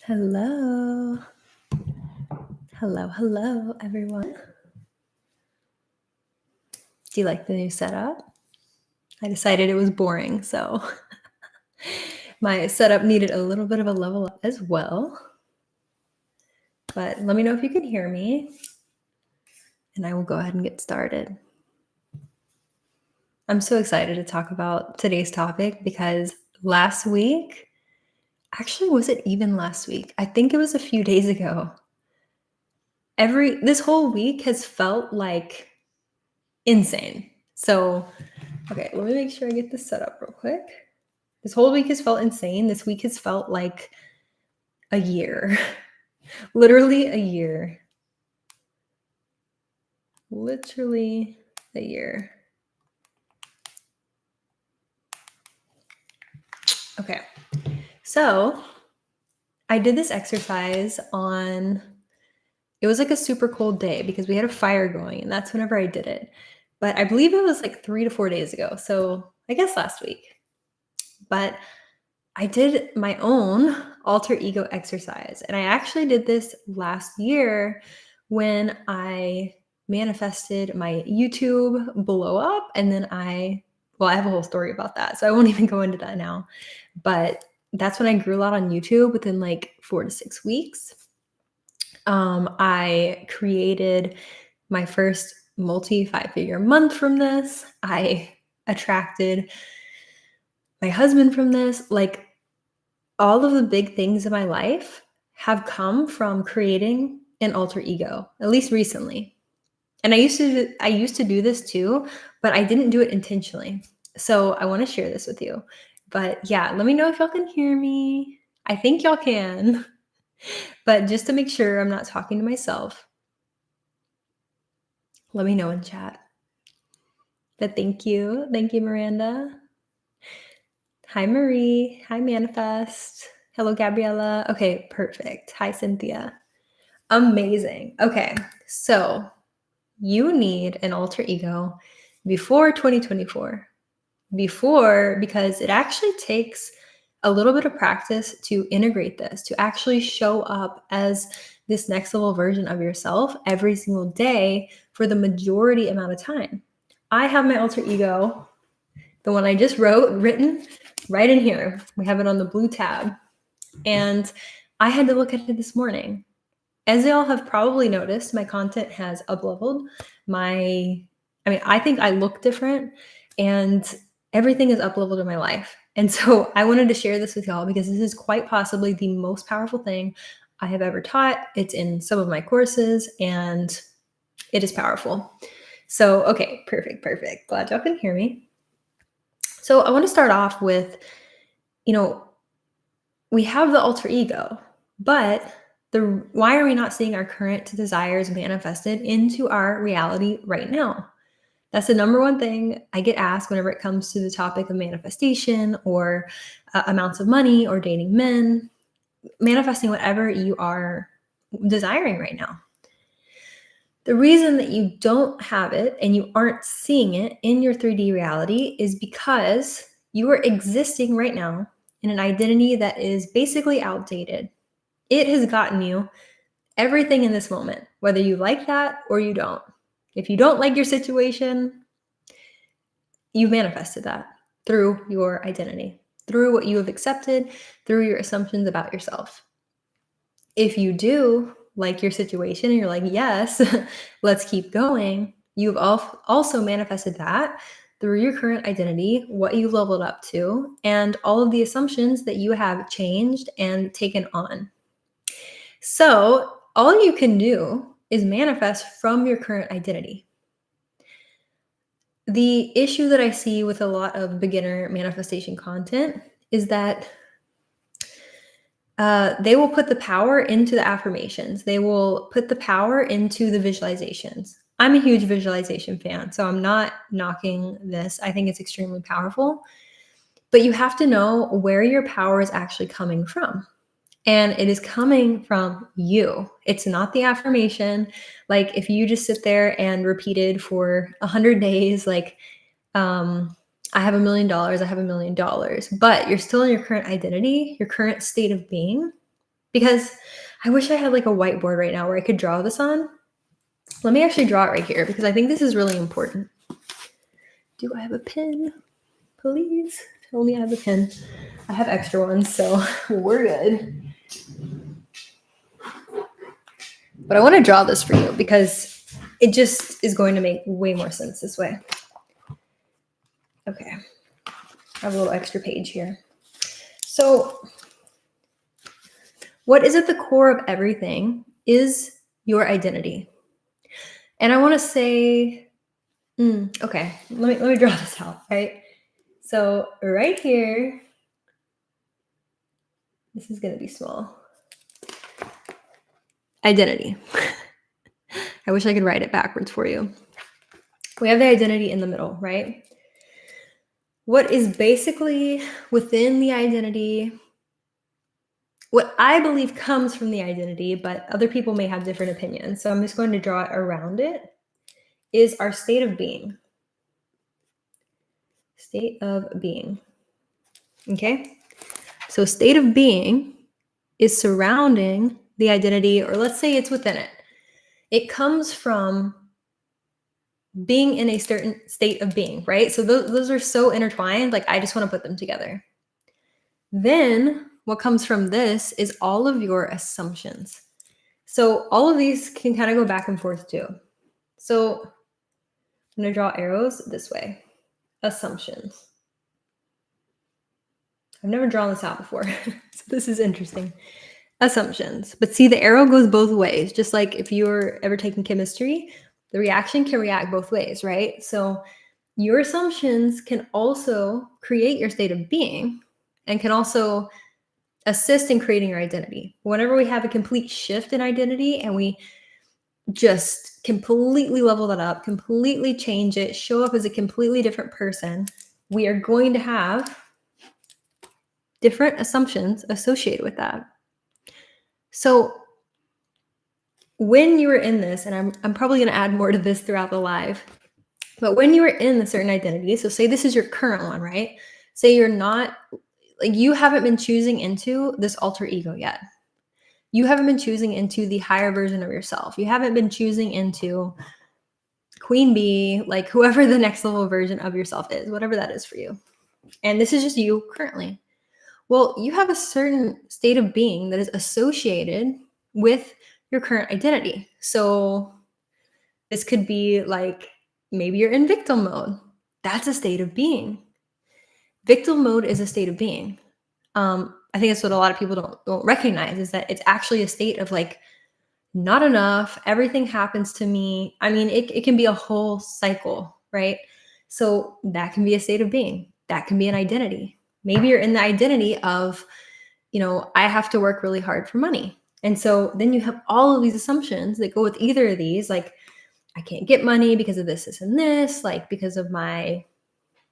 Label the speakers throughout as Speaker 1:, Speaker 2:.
Speaker 1: Hello. Hello, everyone. Do you like the new setup? I decided it was boring, so my setup needed a little bit of a level up as well. But let me know if you can hear me, and I will go ahead and get started. I'm so excited to talk about today's topic because last week, actually, was it even last week? I think it was a few days ago. This whole week has felt like insane. So, okay, let me make sure I get this set up real quick. This whole week has felt insane. This week has felt like a year. Literally a year. Literally a year. Okay. So I did this exercise it was like a super cold day because we had a fire going, and that's whenever I did it. But I believe it was like 3 to 4 days ago. So I guess last week. But I did my own alter ego exercise. And I actually did this last year when I manifested my YouTube blow up. And then I have a whole story about that. So I won't even go into that now. But that's when I grew a lot on YouTube within like 4 to 6 weeks. I created my first multi 5-figure month from this. I attracted my husband from this. Like, all of the big things in my life have come from creating an alter ego, at least recently. And I used to do this too, but I didn't do it intentionally. So I want to share this with you. But yeah, let me know if y'all can hear me. I think y'all can. But just to make sure I'm not talking to myself, let me know in chat. But thank you. Thank you, Miranda. Hi, Marie. Hi, Manifest. Hello, Gabriella. Okay, perfect. Hi, Cynthia. Amazing. Okay, so you need an alter ego before 2024. Because it actually takes a little bit of practice to integrate this, to actually show up as this next level version of yourself every single day for the majority amount of time. I have my alter ego, the one I just written right in here. We have it on the blue tab. And I had to look at it this morning. As y'all have probably noticed, my content has up-leveled. I think I look different, and everything is up-leveled in my life. And so I wanted to share this with y'all because this is quite possibly the most powerful thing I have ever taught. It's in some of my courses, and it is powerful. So, okay, perfect. Glad y'all can hear me. So I want to start off with, we have the alter ego, but why are we not seeing our current desires manifested into our reality right now? That's the number one thing I get asked whenever it comes to the topic of manifestation or amounts of money or dating men, manifesting whatever you are desiring right now. The reason that you don't have it and you aren't seeing it in your 3D reality is because you are existing right now in an identity that is basically outdated. It has gotten you everything in this moment, whether you like that or you don't. If you don't like your situation, you've manifested that through your identity, through what you have accepted, through your assumptions about yourself. If you do like your situation and you're like, yes, let's keep going, you've also manifested that through your current identity, what you leveled up to, and all of the assumptions that you have changed and taken on. So all you can do is manifest from your current identity. The issue that I see with a lot of beginner manifestation content is that they will put the power into the affirmations. They will put the power into the visualizations. I'm a huge visualization fan, so I'm not knocking this. I think it's extremely powerful. But you have to know where your power is actually coming from. And it is coming from you. It's not the affirmation. Like, if you just sit there and repeated for 100 days, like, I have $1 million, I have $1 million, but you're still in your current identity, your current state of being, Because I wish I had like a whiteboard right now where I could draw this on. Let me actually draw it right here because I think this is really important. Do I have a pen? Please tell me I have a pen. I have extra ones, so we're good. But I want to draw this for you because it just is going to make way more sense this way. Okay. I have a little extra page here. So, what is at the core of everything is your identity. And I want to say, okay, let me draw this out, right? So right here, this is going to be small. Identity. I wish I could write it backwards for you. We have the identity in the middle, right? What is basically within the identity, what I believe comes from the identity, but other people may have different opinions. So I'm just going to draw it around it, is our state of being. State of being. Okay? So state of being is surrounding the identity, or let's say it's within it. It comes from being in a certain state of being, right? So those are so intertwined, like I just want to put them together. Then what comes from this is all of your assumptions. So all of these can kind of go back and forth too. So I'm going to draw arrows this way. Assumptions. I've never drawn this out before, so this is interesting. Assumptions. But see, the arrow goes both ways. Just like if you're ever taking chemistry, the reaction can react both ways, right? So your assumptions can also create your state of being and can also assist in creating your identity. Whenever we have a complete shift in identity and we just completely level that up, completely change it, show up as a completely different person, we are going to have different assumptions associated with that. So when you are in this, and I'm probably going to add more to this throughout the live, but when you are in a certain identity, so say this is your current one, right? Say you're not, like you haven't been choosing into this alter ego yet. You haven't been choosing into the higher version of yourself. You haven't been choosing into queen bee, like whoever the next level version of yourself is, whatever that is for you. And this is just you currently. Well, you have a certain state of being that is associated with your current identity. So this could be like maybe you're in victim mode. That's a state of being. Victim mode is a state of being. I think that's what a lot of people don't recognize, is that it's actually a state of like, not enough, everything happens to me. I mean, it can be a whole cycle, right? So that can be a state of being. That can be an identity. Maybe you're in the identity of, I have to work really hard for money. And so then you have all of these assumptions that go with either of these, like, I can't get money because of this and this, like because of my,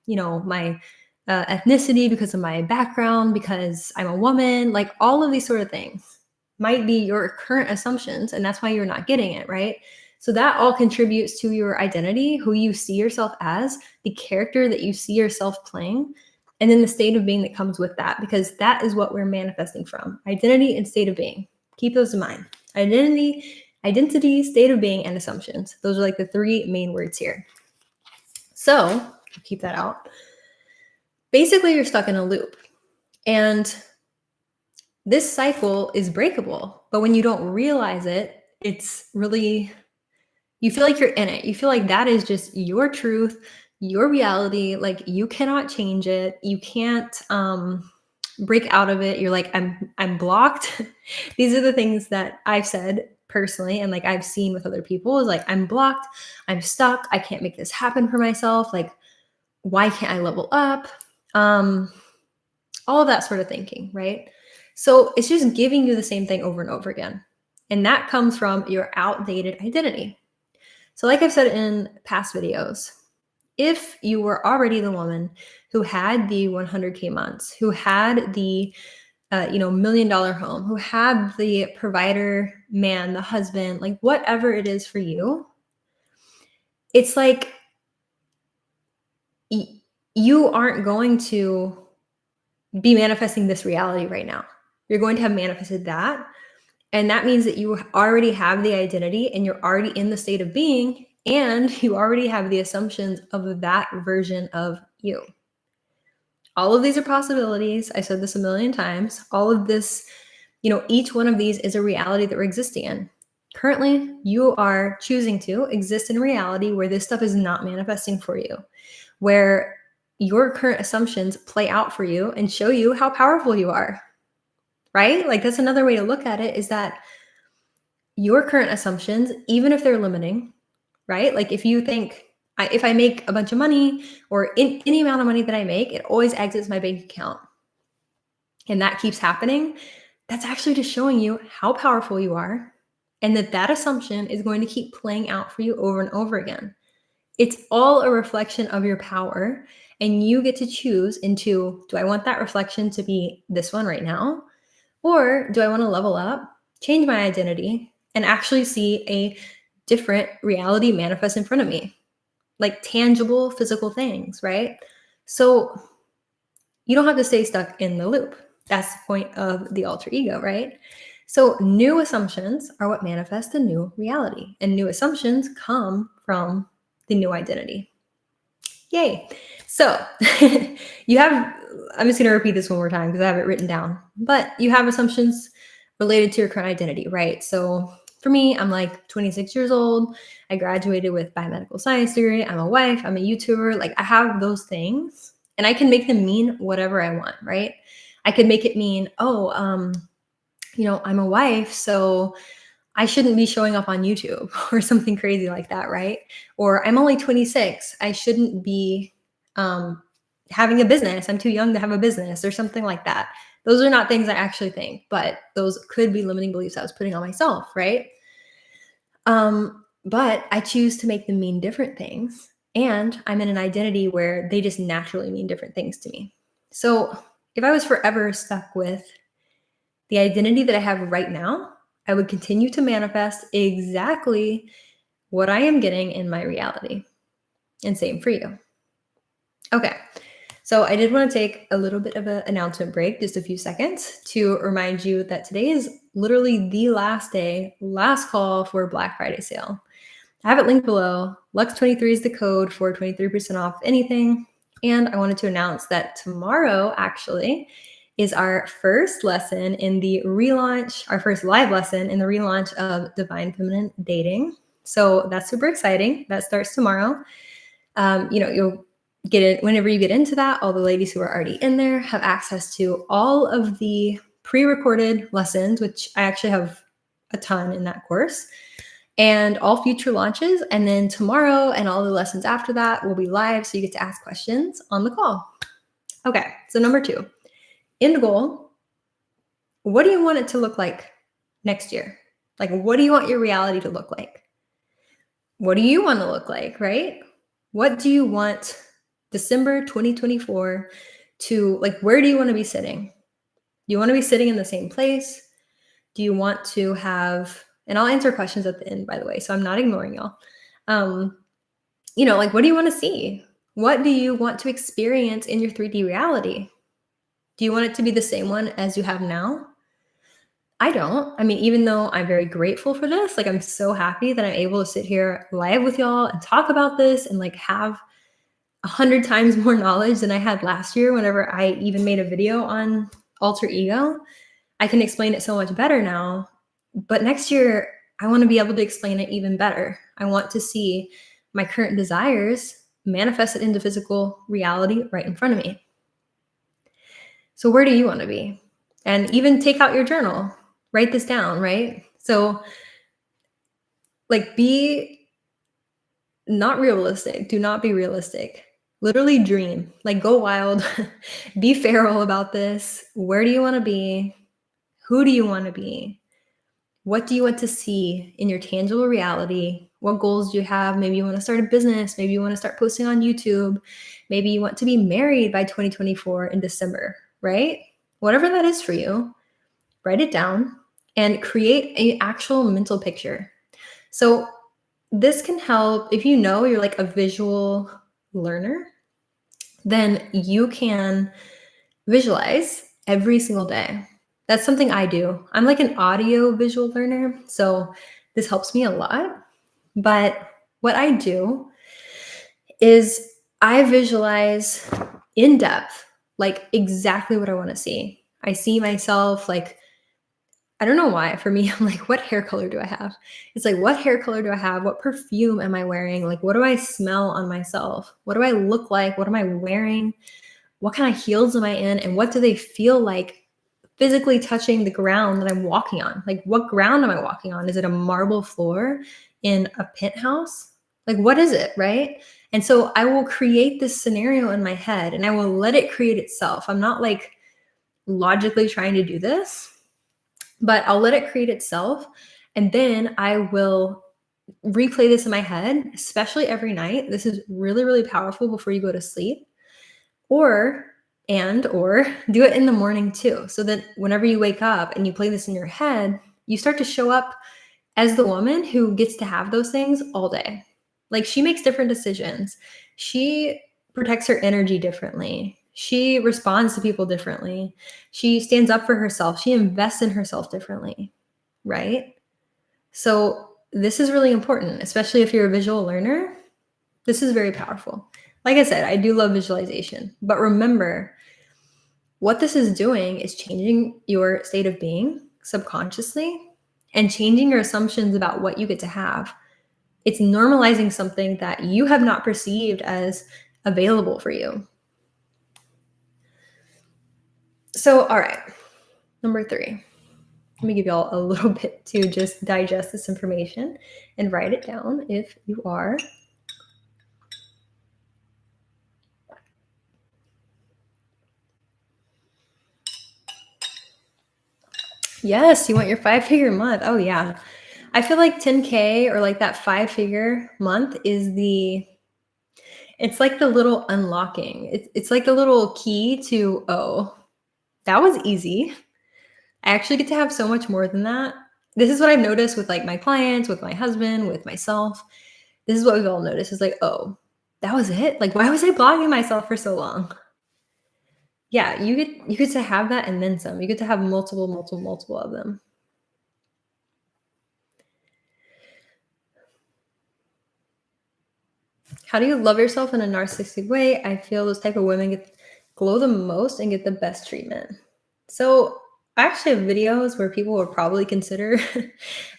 Speaker 1: my ethnicity, because of my background, because I'm a woman, like all of these sort of things might be your current assumptions, and that's why you're not getting it, right? So that all contributes to your identity, who you see yourself as, the character that you see yourself playing, and then the state of being that comes with that, because that is what we're manifesting from. Identity and state of being. Keep those in mind. Identity, state of being, and assumptions. Those are like the three main words here. So keep that out. Basically, you're stuck in a loop. And this cycle is breakable, but when you don't realize it, it's really, you feel like you're in it. You feel like that is just your truth, your reality. Like you cannot change it. You can't break out of it. You're like, I'm blocked. These are the things that I've said personally, and like I've seen with other people, is like, I'm blocked. I'm stuck. I can't make this happen for myself. Like, why can't I level up? All of that sort of thinking, right? So it's just giving you the same thing over and over again. And that comes from your outdated identity. So like I've said in past videos, if you were already the woman who had the 100K months, who had the $1 million home, who had the provider man, the husband, like whatever it is for you, it's like you aren't going to be manifesting this reality right now. you're going to have manifested that. And that means that you already have the identity and you're already in the state of being, and you already have the assumptions of that version of you. All of these are possibilities. I said this a million times. All of this, each one of these is a reality that we're existing in. Currently, you are choosing to exist in a reality where this stuff is not manifesting for you, where your current assumptions play out for you and show you how powerful you are, right? Like, that's another way to look at it, is that your current assumptions, even if they're limiting, right? Like, if you think, if I make a bunch of money, or in any amount of money that I make, it always exits my bank account, and that keeps happening, that's actually just showing you how powerful you are, and that assumption is going to keep playing out for you over and over again. It's all a reflection of your power, and you get to choose into, do I want that reflection to be this one right now? Or do I want to level up, change my identity, and actually see a different reality manifest in front of me? Like tangible physical things, right? So you don't have to stay stuck in the loop. That's the point of the alter ego, right? So new assumptions are what manifest the new reality, and new assumptions come from the new identity. Yay. So you have, I'm just going to repeat this one more time because I have it written down, but you have assumptions related to your current identity, right? So for me, I'm like 26 years old. I graduated with biomedical science degree. I'm a wife. I'm a YouTuber. Like, I have those things, and I can make them mean whatever I want, right? I could make it mean, I'm a wife, so I shouldn't be showing up on YouTube or something crazy like that, right? Or I'm only 26. I shouldn't be having a business. I'm too young to have a business, or something like that. Those are not things I actually think, but those could be limiting beliefs I was putting on myself, right? But I choose to make them mean different things. And I'm in an identity where they just naturally mean different things to me. So if I was forever stuck with the identity that I have right now, I would continue to manifest exactly what I am getting in my reality. And same for you. Okay. So I did want to take a little bit of an announcement break, just a few seconds, to remind you that today is literally the last day, last call for Black Friday sale. I have it linked below. Lux23 is the code for 23% off anything. And I wanted to announce that tomorrow actually is our first lesson in the relaunch, our first live lesson in the relaunch of Divine Feminine Dating. So that's super exciting. That starts tomorrow. You'll get it whenever you get into that. All the ladies who are already in there have access to all of the pre-recorded lessons, which I actually have a ton in that course, and all future launches. And then tomorrow and all the lessons after that will be live, so you get to ask questions on the call. Okay, so number 2, end goal. What do you want it to look like next year? Like, what do you want your reality to look like? What do you want to look like, right? What do you want December 2024 to, like, where do you want to be sitting? Do you want to be sitting in the same place? Do you want to have, and I'll answer questions at the end, by the way, so I'm not ignoring y'all. Like, what do you want to see? What do you want to experience in your 3D reality? Do you want it to be the same one as you have now? I don't. I mean, even though I'm very grateful for this, like, I'm so happy that I'm able to sit here live with y'all and talk about this and like have 100 times more knowledge than I had last year whenever I even made a video on alter ego. I can explain it so much better now. But next year, I want to be able to explain it even better. I want to see my current desires manifested into physical reality right in front of me. So where do you want to be? And even take out your journal, write this down, right? So, like, be not realistic. Do not be realistic. Literally dream, like, go wild, be feral about this. Where do you want to be? Who do you want to be? What do you want to see in your tangible reality? What goals do you have? Maybe you want to start a business. Maybe you want to start posting on YouTube. Maybe you want to be married by 2024 in December, right? Whatever that is for you, write it down and create an actual mental picture. So this can help if you're like a visual learner, then you can visualize every single day. That's something I do. I'm like an audio visual learner, so this helps me a lot. But what I do is I visualize in depth, like exactly what I want to see. I see myself like, I don't know why. For me, I'm like, what hair color do I have? It's like, what hair color do I have? What perfume am I wearing? Like, what do I smell on myself? What do I look like? What am I wearing? What kind of heels am I in? And what do they feel like physically touching the ground that I'm walking on? Like, what ground am I walking on? Is it a marble floor in a penthouse? Like, what is it? Right. And so I will create this scenario in my head and I will let it create itself. I'm not like logically trying to do this, but I'll let it create itself. And then I will replay this in my head, especially every night. This is really, really powerful before you go to sleep. Or do it in the morning too. So that whenever you wake up and you play this in your head, you start to show up as the woman who gets to have those things all day. Like she makes different decisions. She protects her energy differently. She responds to people differently. She stands up for herself. She invests in herself differently, right? So this is really important, especially if you're a visual learner. This is very powerful. Like I said, I do love visualization, but remember what this is doing is changing your state of being subconsciously and changing your assumptions about what you get to have. It's normalizing something that you have not perceived as available for you. So, all right, number 3. Let me give y'all a little bit to just digest this information and write it down if you are. Yes, you want your 5-figure month. Oh, yeah. I feel like 10K or like that 5-figure month is it's like the little unlocking. It's like the little key to, oh, that was easy. I actually get to have so much more than that. This is what I've noticed with like my clients, with my husband, with myself. This is what we've all noticed is like, oh, that was it? Like, why was I blocking myself for so long? Yeah, you get to have that and then some. You get to have multiple of them. How do you love yourself in a narcissistic way? I feel those type of women glow the most and get the best treatment. So I actually have videos where people would probably consider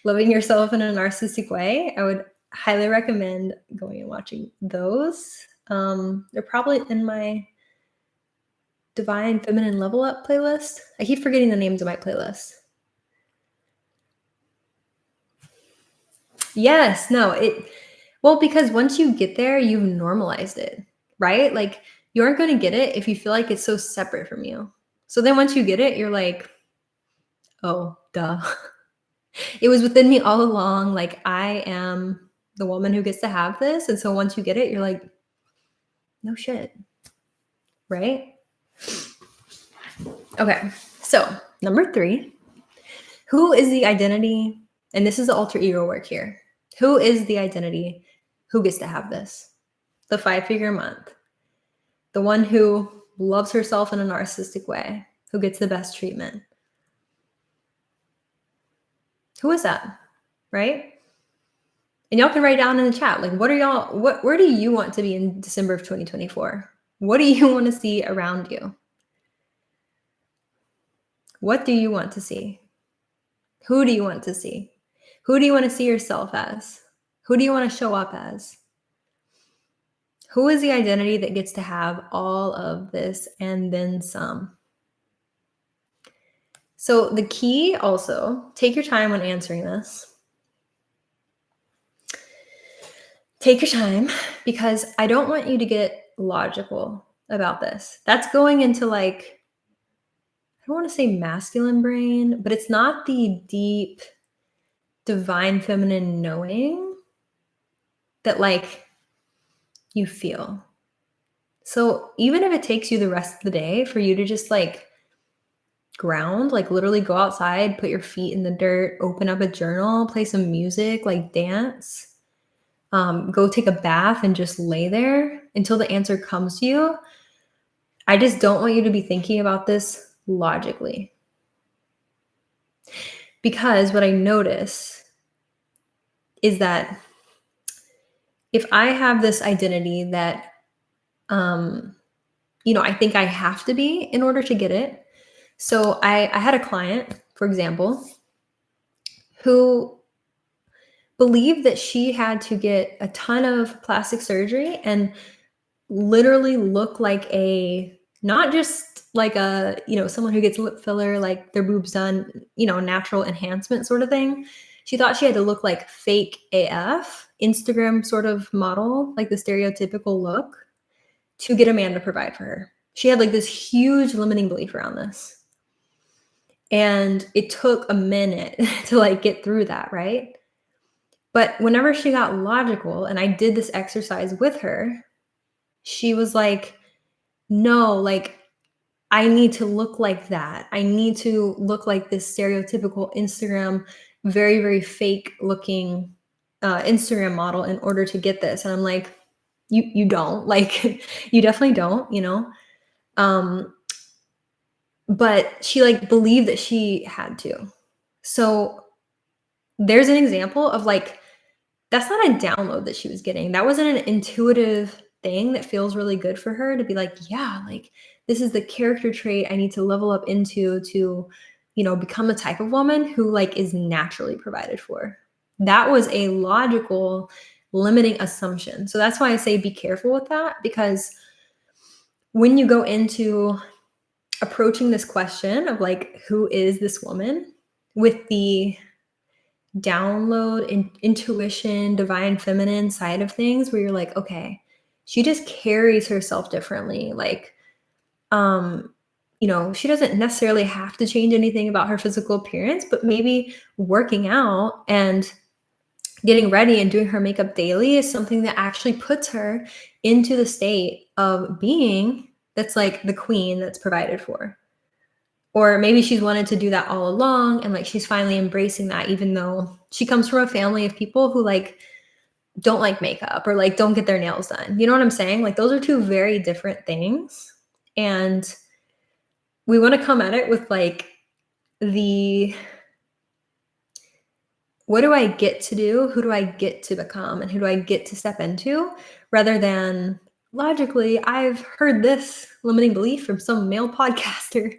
Speaker 1: loving yourself in a narcissistic way. I would highly recommend going and watching those. They're probably in my Divine Feminine Level Up playlist. I keep forgetting the names of my playlists. Yes, no, well, because once you get there, you've normalized it, right? Like you aren't going to get it if you feel like it's so separate from you. So then once you get it, you're like, oh, duh. It was within me all along. Like I am the woman who gets to have this. And so once you get it, you're like, no shit. Right? Okay. So number 3, who is the identity? And this is the alter ego work here. Who is the identity who gets to have this? The 5-figure month. The one who loves herself in a narcissistic way, who gets the best treatment. Who is that? Right? And y'all can write down in the chat, like, where do you want to be in December of 2024? What do you want to see around you? What do you want to see? Who do you want to see? Who do you want to see yourself as? Who do you want to show up as? Who is the identity that gets to have all of this and then some? So the key also, take your time when answering this. Take your time because I don't want you to get logical about this. That's going into like, I don't want to say masculine brain, but it's not the deep divine feminine knowing that like you feel. So even if it takes you the rest of the day for you to just like ground, like literally go outside, put your feet in the dirt, open up a journal, play some music, like dance, go take a bath and just lay there until the answer comes to you. I just don't want you to be thinking about this logically. Because what I notice is that if I have this identity that, um, I think I have to be in order to get it. So I had a client, for example, who believed that she had to get a ton of plastic surgery and literally look like a not just like a, someone who gets lip filler, like their boobs done, natural enhancement sort of thing. She thought she had to look like fake AF, Instagram sort of model, like the stereotypical look, to get a man to provide for her. She had like this huge limiting belief around this. And it took a minute to like get through that, right? But whenever she got logical and I did this exercise with her, she was like, no, like I need to look like that. I need to look like this stereotypical Instagram, very, very fake looking Instagram model in order to get this. And I'm like, you don't, like, you definitely don't. Um, but she like believed that she had to. So there's an example of like, that's not a download that she was getting. That wasn't an intuitive thing that feels really good for her to be like, yeah, like this is the character trait I need to level up into to, become the type of woman who like is naturally provided for. That was a logical limiting assumption. So that's why I say be careful with that, because when you go into approaching this question of like, who is this woman, with the download intuition, divine feminine side of things, where you're like, okay, she just carries herself differently. Like, she doesn't necessarily have to change anything about her physical appearance, but maybe working out and getting ready and doing her makeup daily is something that actually puts her into the state of being that's like the queen that's provided for. Or maybe she's wanted to do that all along and like she's finally embracing that, even though she comes from a family of people who like don't like makeup or like don't get their nails done. You know what I'm saying? Like those are two very different things. And we want to come at it with like the what do I get to do? Who do I get to become? And who do I get to step into? Rather than logically, I've heard this limiting belief from some male podcaster.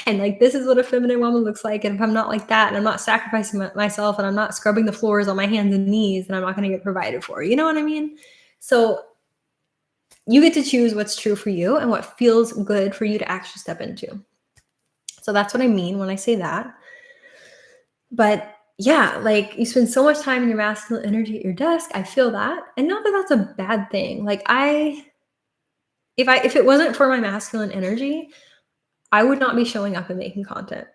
Speaker 1: And like, this is what a feminine woman looks like. And if I'm not like that, and I'm not sacrificing myself, and I'm not scrubbing the floors on my hands and knees, then I'm not going to get provided for. You know what I mean? So you get to choose what's true for you and what feels good for you to actually step into. So that's what I mean when I say that. But yeah, like you spend so much time in your masculine energy at your desk. I feel that. And not that that's a bad thing. Like if it wasn't for my masculine energy, I would not be showing up and making content.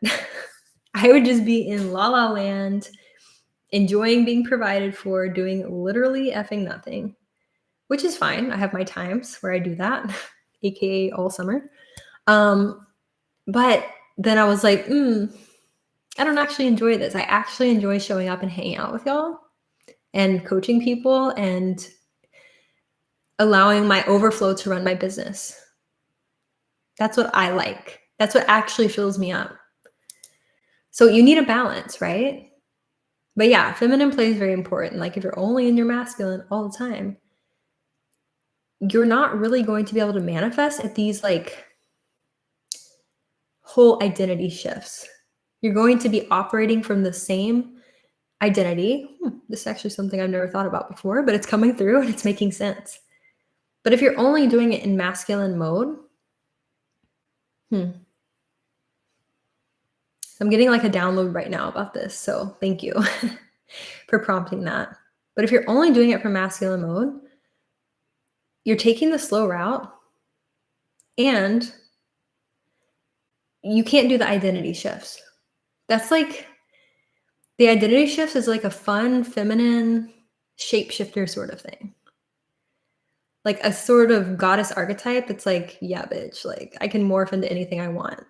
Speaker 1: I would just be in la la land, enjoying being provided for, doing literally effing nothing, which is fine. I have my times where I do that, aka all summer. But then I was like, I don't actually enjoy this. I actually enjoy showing up and hanging out with y'all and coaching people and allowing my overflow to run my business. That's what I like. That's what actually fills me up. So you need a balance, right? But yeah, feminine play is very important. Like if you're only in your masculine all the time, you're not really going to be able to manifest at these like whole identity shifts. You're going to be operating from the same identity. This is actually something I've never thought about before, but it's coming through and it's making sense. But if you're only doing it in masculine mode, I'm getting like a download right now about this. So thank you for prompting that. But if you're only doing it from masculine mode, you're taking the slow route and you can't do the identity shifts. That's like the identity shifts is like a fun, feminine shapeshifter sort of thing. Like a sort of goddess archetype that's like, yeah, bitch, like I can morph into anything I want.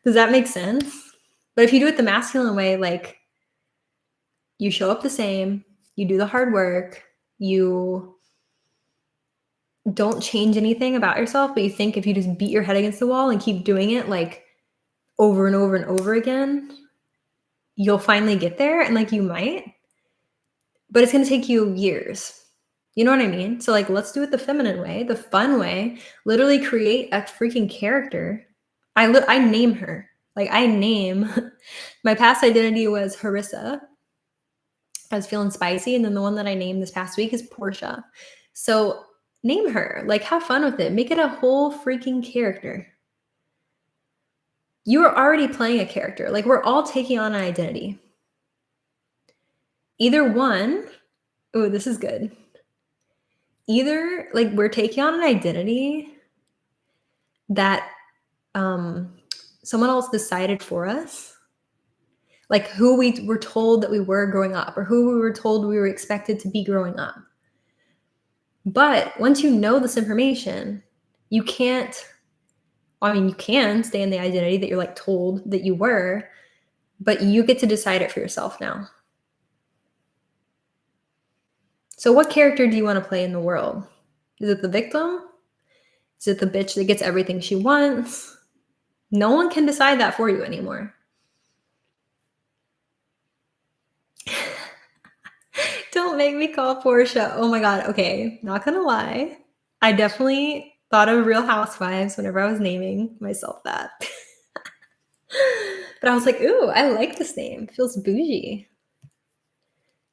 Speaker 1: Does that make sense? But if you do it the masculine way, like you show up the same, you do the hard work, you don't change anything about yourself, but you think if you just beat your head against the wall and keep doing it, like over and over and over again, you'll finally get there, and like you might, but it's going to take you years. You know what I mean? So like, let's do it the feminine way, the fun way. Literally create a freaking character. I name her. Like I name my past identity was Harissa. I was feeling spicy, and then the one that I named this past week is Portia. So name her. Like have fun with it. Make it a whole freaking character. You are already playing a character. Like we're all taking on an identity. Either one, oh, this is good. Either like we're taking on an identity that someone else decided for us, like who we were told that we were growing up, or who we were told we were expected to be growing up. But once you know this information, you can't, I mean, you can stay in the identity that you're like told that you were, but you get to decide it for yourself now. So what character do you want to play in the world? Is it the victim? Is it the bitch that gets everything she wants? No one can decide that for you anymore. Don't make me call Portia. Oh my God. Okay. Not gonna lie. I definitely thought of Real Housewives whenever I was naming myself that. But I was like, ooh, I like this name. It feels bougie.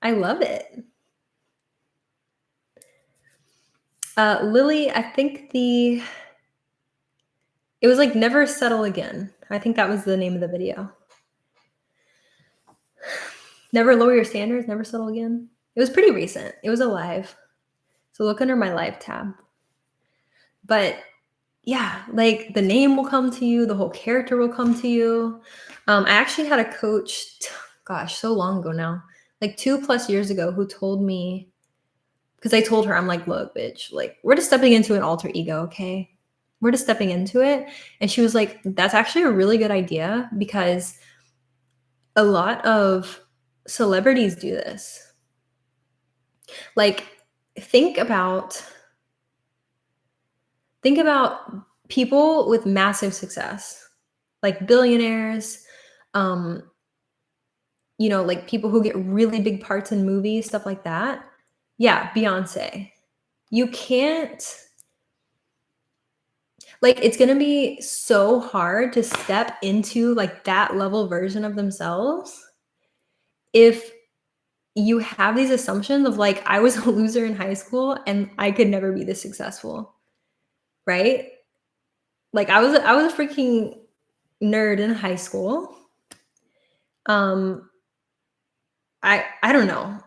Speaker 1: I love it. Lily, I think it was like Never Settle Again. I think that was the name of the video. Never Lower Your Standards, Never Settle Again. It was pretty recent. It was a live. So look under my live tab. But yeah, like the name will come to you. The whole character will come to you. I actually had a coach, gosh, so long ago now, like 2+ years ago, who told me, because I told her, I'm like, look, bitch, like we're just stepping into an alter ego, okay? We're just stepping into it. And she was like, that's actually a really good idea, because a lot of celebrities do this. Like, think about people with massive success, like billionaires, like people who get really big parts in movies, stuff like that. Yeah, Beyonce. You can't, like, it's going to be so hard to step into like that level version of themselves if you have these assumptions of like, I was a loser in high school and I could never be this successful, right? Like I was a freaking nerd in high school. I don't know.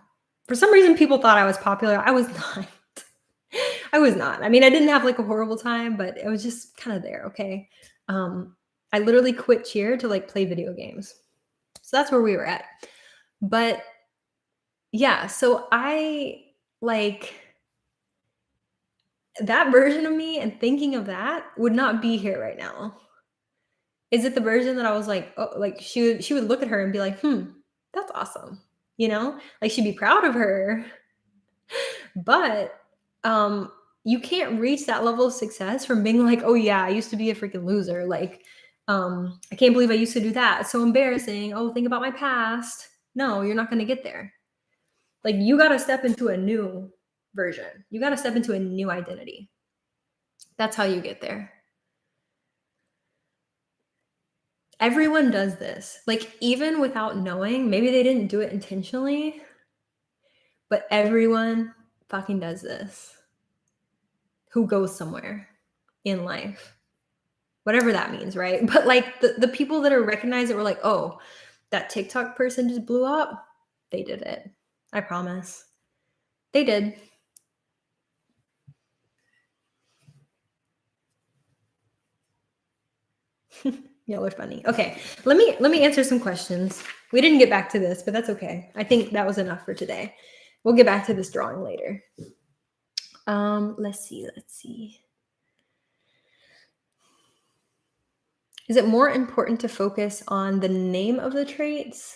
Speaker 1: For some reason people thought I was popular. I was not. I was not. I mean, I didn't have like a horrible time, but it was just kind of there, okay? I literally quit cheer to like play video games. So that's where we were at. But yeah, so I like that version of me, and thinking of that would not be here right now. Is it the version that I was like, oh, like she would look at her and be like, that's awesome. Like she'd be proud of her. But you can't reach that level of success from being like, oh yeah, I used to be a freaking loser. Like, I can't believe I used to do that. It's so embarrassing. Oh, think about my past. No, you're not going to get there. Like you got to step into a new version. You got to step into a new identity. That's how you get there. Everyone does this. Like even without knowing, maybe they didn't do it intentionally, but everyone fucking does this. Who goes somewhere in life, whatever that means, right? But like the people that are recognized that were like, oh, that TikTok person just blew up, they did it. I promise. They did. Y'all are funny. Okay, let me answer some questions. We didn't get back to this, but that's okay. I think that was enough for today. We'll get back to this drawing later. Let's see. Is it more important to focus on the name of the traits?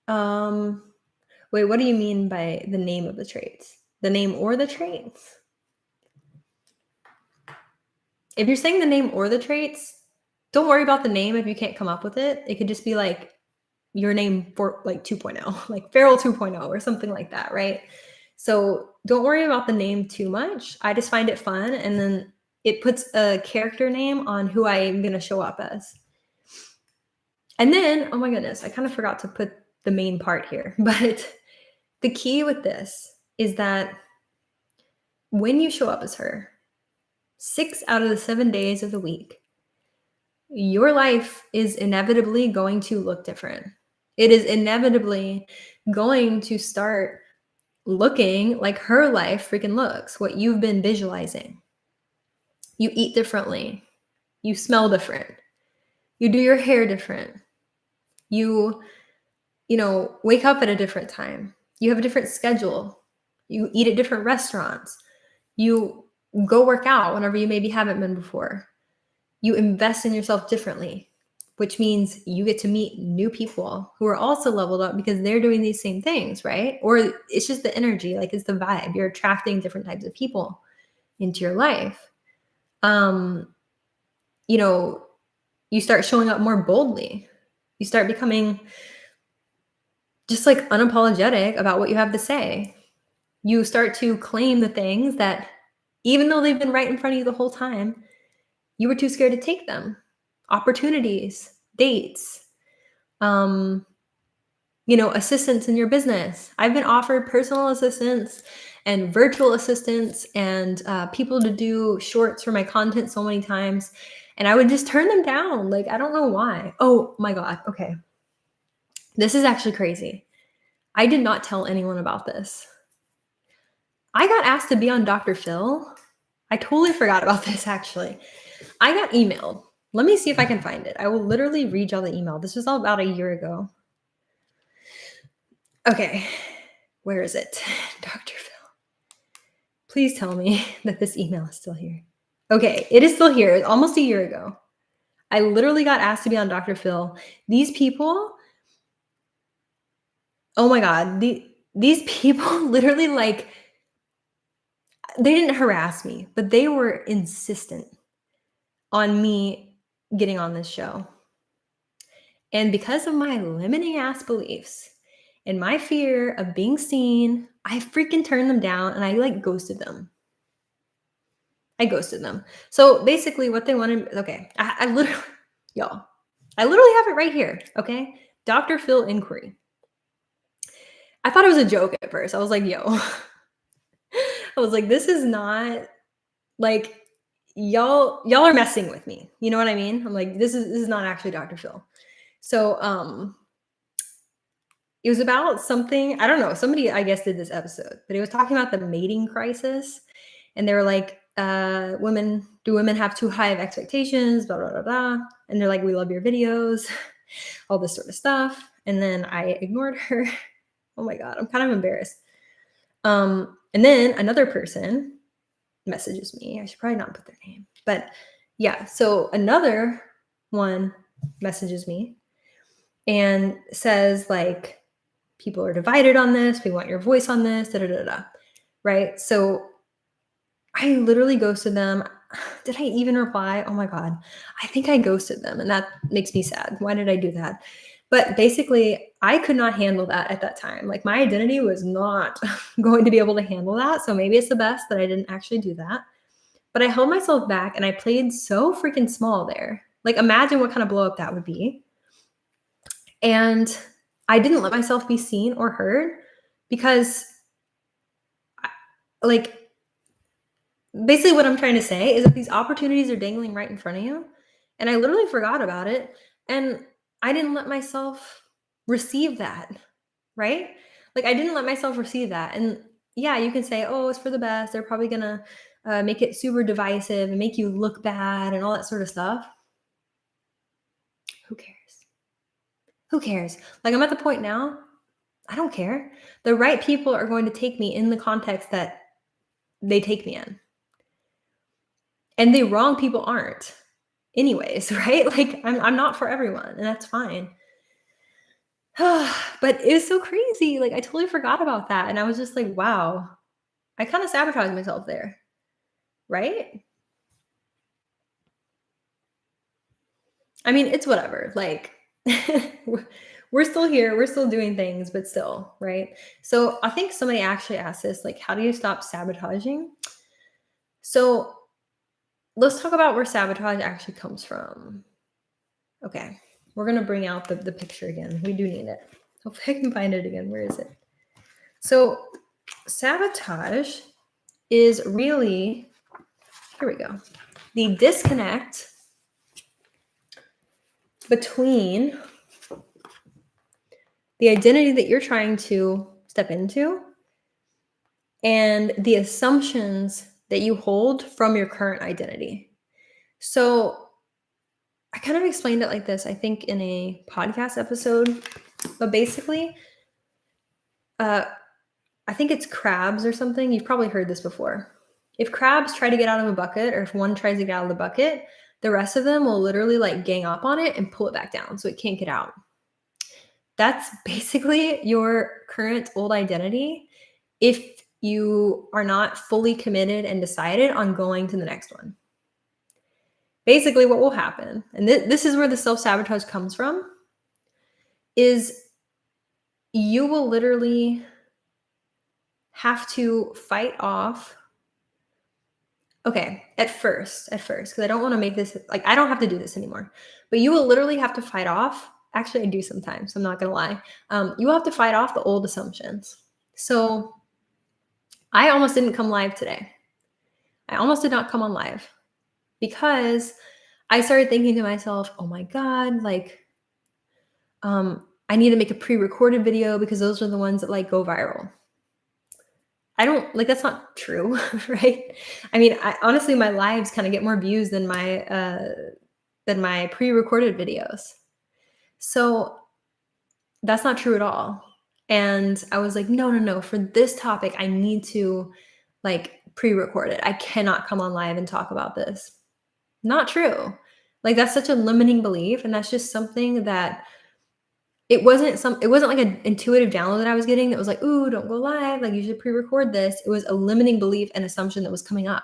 Speaker 1: Wait, what do you mean by the name of the traits? The name or the traits? If you're saying the name or the traits, don't worry about the name if you can't come up with it. It could just be like your name for like 2.0, like Feral 2.0 or something like that, right? So don't worry about the name too much. I just find it fun. And then it puts a character name on who I am going to show up as. And then, oh my goodness, I kind of forgot to put the main part here. But the key with this is that when you show up as her, 6 out of the 7 days of the week, your life is inevitably going to look different. It is inevitably going to start looking like her life freaking looks, what you've been visualizing. You eat differently. You smell different. You do your hair different. You wake up at a different time. You have a different schedule. You eat at different restaurants. You go work out whenever you maybe haven't been before. You invest in yourself differently, which means you get to meet new people who are also leveled up because they're doing these same things, right? Or it's just the energy, like it's the vibe. You're attracting different types of people into your life. You start showing up more boldly. You start becoming just like unapologetic about what you have to say. You start to claim the things that, even though they've been right in front of you the whole time, you were too scared to take them. Opportunities, dates, assistance in your business. I've been offered personal assistants and virtual assistants and people to do shorts for my content so many times. And I would just turn them down. Like, I don't know why. Oh my God. Okay. This is actually crazy. I did not tell anyone about this. I got asked to be on Dr. Phil. I totally forgot about this, actually. I got emailed. Let me see if I can find it. I will literally read y'all the email. This was all about a year ago. Okay, where is it? Dr. Phil. Please tell me that this email is still here. Okay, it is still here. It's almost a year ago. I literally got asked to be on Dr. Phil. These people, oh my God, these people literally, like, they didn't harass me, but they were insistent on me getting on this show. And because of my limiting ass beliefs and my fear of being seen, I freaking turned them down and I ghosted them. So basically what they wanted, okay, I literally, y'all, I literally have it right here, okay? Dr. Phil inquiry. I thought it was a joke at first. I was like, yo, I was like, this is not, like, y'all are messing with me. You know what I mean? I'm like, this is not actually Dr. Phil. So it was about something, I don't know, somebody I guess did this episode, but it was talking about the mating crisis. And they were like, do women have too high of expectations, blah, blah, blah, blah. And they're like, we love your videos, all this sort of stuff. And then I ignored her. Oh my God, I'm kind of embarrassed. And then another person messages me. I should probably not put their name, but yeah. So another one messages me and says, like, people are divided on this. We want your voice on this, da, da, da, da. Right? So I literally ghosted them. Did I even reply? Oh my God. I think I ghosted them, and that makes me sad. Why did I do that? But basically, I could not handle that at that time. Like, my identity was not going to be able to handle that. So maybe it's the best that I didn't actually do that. But I held myself back and I played so freaking small there. Like, imagine what kind of blow up that would be. And I didn't let myself be seen or heard because, like, basically what I'm trying to say is that these opportunities are dangling right in front of you. And I literally forgot about it. And I didn't let myself receive that, right? Like, I didn't let myself receive that. And yeah, you can say, oh, it's for the best. They're probably going to make it super divisive and make you look bad and all that sort of stuff. Who cares? Who cares? Like, I'm at the point now, I don't care. The right people are going to take me in the context that they take me in. And the wrong people aren't anyways, right? Like, I'm not for everyone, and that's fine. But it was so crazy. Like, I totally forgot about that. And I was just like, wow, I kind of sabotaged myself there, right? I mean, it's whatever. Like, we're we're still here, we're still doing things, but still, right? So I think somebody actually asked this, like, how do you stop sabotaging? So let's talk about where sabotage actually comes from. Okay, we're gonna bring out the picture again. We do need it. Hopefully I can find it again. Where is it? So sabotage is really, here we go, the disconnect between the identity that you're trying to step into and the assumptions that you hold from your current identity. So I kind of explained it like this, I think, in a podcast episode, but basically, uh, I think it's crabs or something. You've probably heard this before. If crabs try to get out of a bucket, or if one tries to get out of the bucket, the rest of them will literally like gang up on it and pull it back down so it can't get out. That's basically your current old identity if you are not fully committed and decided on going to the next one. Basically, what will happen, and this is where the self-sabotage comes from, is you will literally have to fight off. Okay, at first, because I don't want to make this like I don't have to do this anymore, but you will literally have to fight off. Actually, I do sometimes. I'm not gonna lie. You will have to fight off the old assumptions. So I almost didn't come live today. I almost did not come on live because I started thinking to myself, "Oh my god, like, I need to make a pre-recorded video because those are the ones that like go viral." I don't like that's not true, right? I mean, I honestly my lives kind of get more views than my pre-recorded videos. So that's not true at all. And I was like, no, no, no, for this topic, I need to like pre-record it. I cannot come on live and talk about this. Not true. Like that's such a limiting belief. And that's just something that it wasn't like an intuitive download that I was getting that was like, "Ooh, don't go live, like, you should pre-record this." It was a limiting belief and assumption that was coming up.